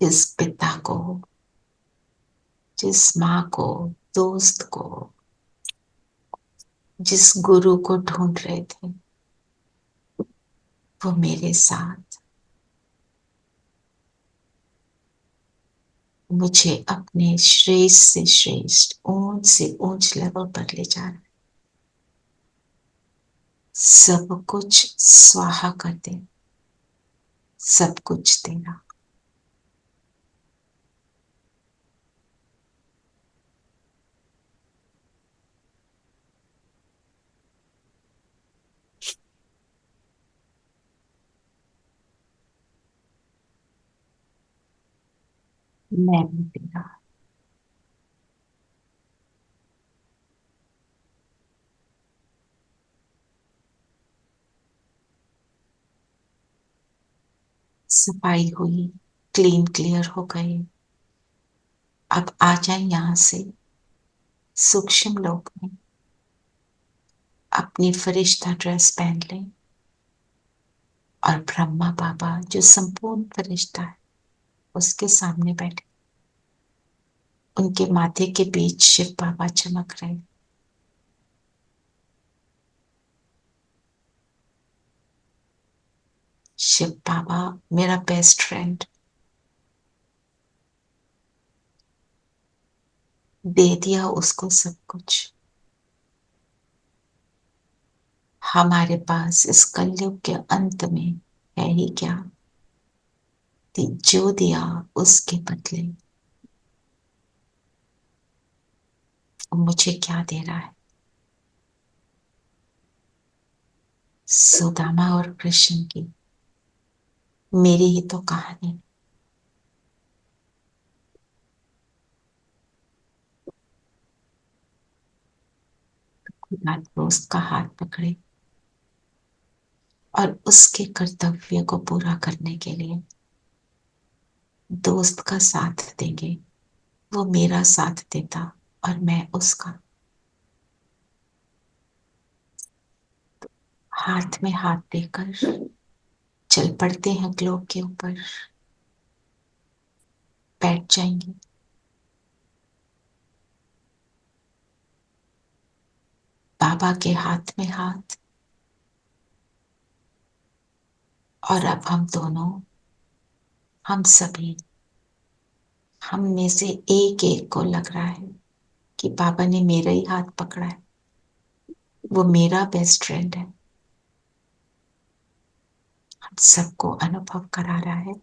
जिस पिता को, जिस माँ को, दोस्त को, जिस गुरु को ढूंढ रहे थे, वो मेरे साथ मुझे अपने श्रेष्ठ से श्रेष्ठ, ऊंच से ऊंच लेवल पर ले जा रहा है। सब कुछ स्वाहा कर दे, सब कुछ तेरा। मैं भी तेरा। सफाई हुई, क्लीन क्लियर हो गए। अब आ जाए यहां से सूक्ष्म लोक में, अपनी फरिश्ता ड्रेस पहन लें और ब्रह्मा बाबा जो संपूर्ण फरिश्ता है उसके सामने बैठे। उनके माथे के बीच शिव बाबा चमक रहे। शिव बाबा मेरा बेस्ट फ्रेंड, दे दिया उसको सब कुछ। हमारे पास इस कलयुग के अंत में है ही क्या, जो दिया उसके बदले मुझे क्या दे रहा है। सुदामा और कृष्ण की मेरी ही तो कहानी। खुदा दोस्त का हाथ पकड़े और उसके कर्तव्य को पूरा करने के लिए दोस्त का साथ देंगे। वो मेरा साथ देता और मैं उसका। हाथ में हाथ देकर चल पड़ते हैं ग्लोब के ऊपर, बैठ जाएंगे। बाबा के हाथ में हाथ। और अब हम दोनों, हम सभी, हम में से एक एक को लग रहा है कि बाबा ने मेरा ही हाथ पकड़ा है। वो मेरा बेस्ट फ्रेंड है। हम सबको अनुभव करा रहा है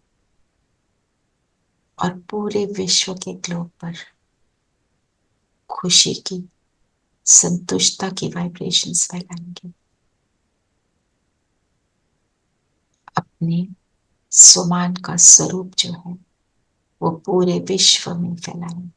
और पूरे विश्व के ग्लोब पर खुशी की, संतुष्टता की वाइब्रेशंस फैलाएंगे। अपने स्वमान का स्वरूप जो है वो पूरे विश्व में फैलाएंगे।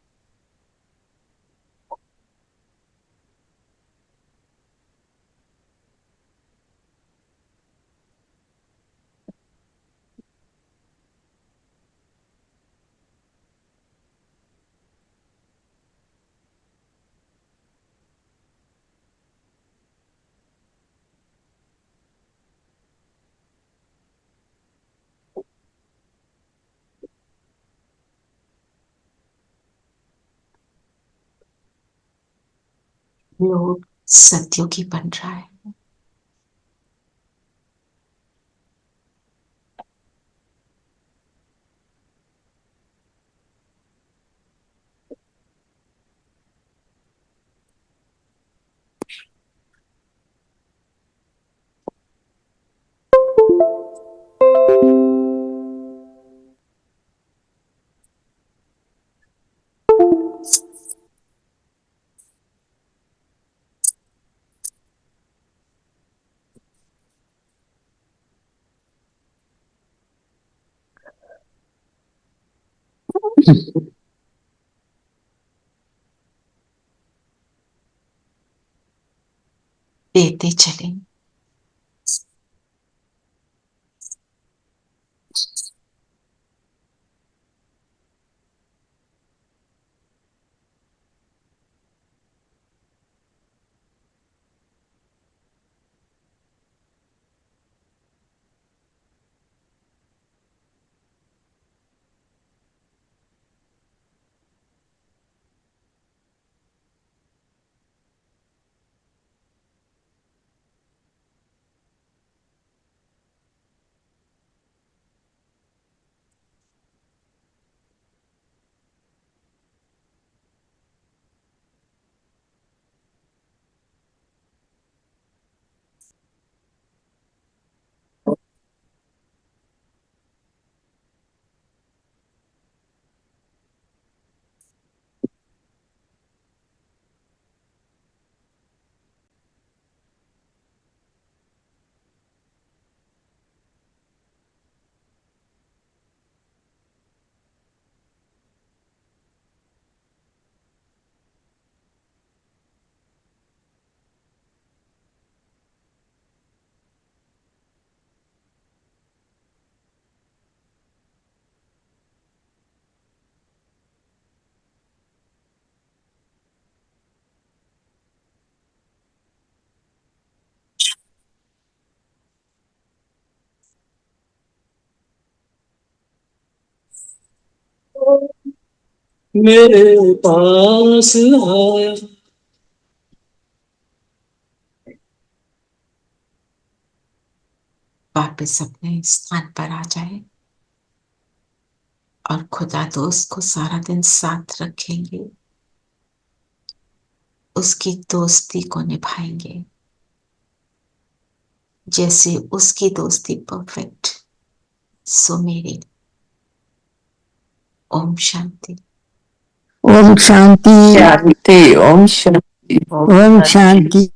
लोग सत्युगी बन रहा है। देते चले।
मेरे पास आया।
वापस अपने स्थान पर आ जाए और खुदा दोस्त को सारा दिन साथ रखेंगे, उसकी दोस्ती को निभाएंगे जैसे उसकी दोस्ती परफेक्ट। सो मेरे ओम शांति।
ओम शांति।
शांति। ओम शांति।
ओम शांति।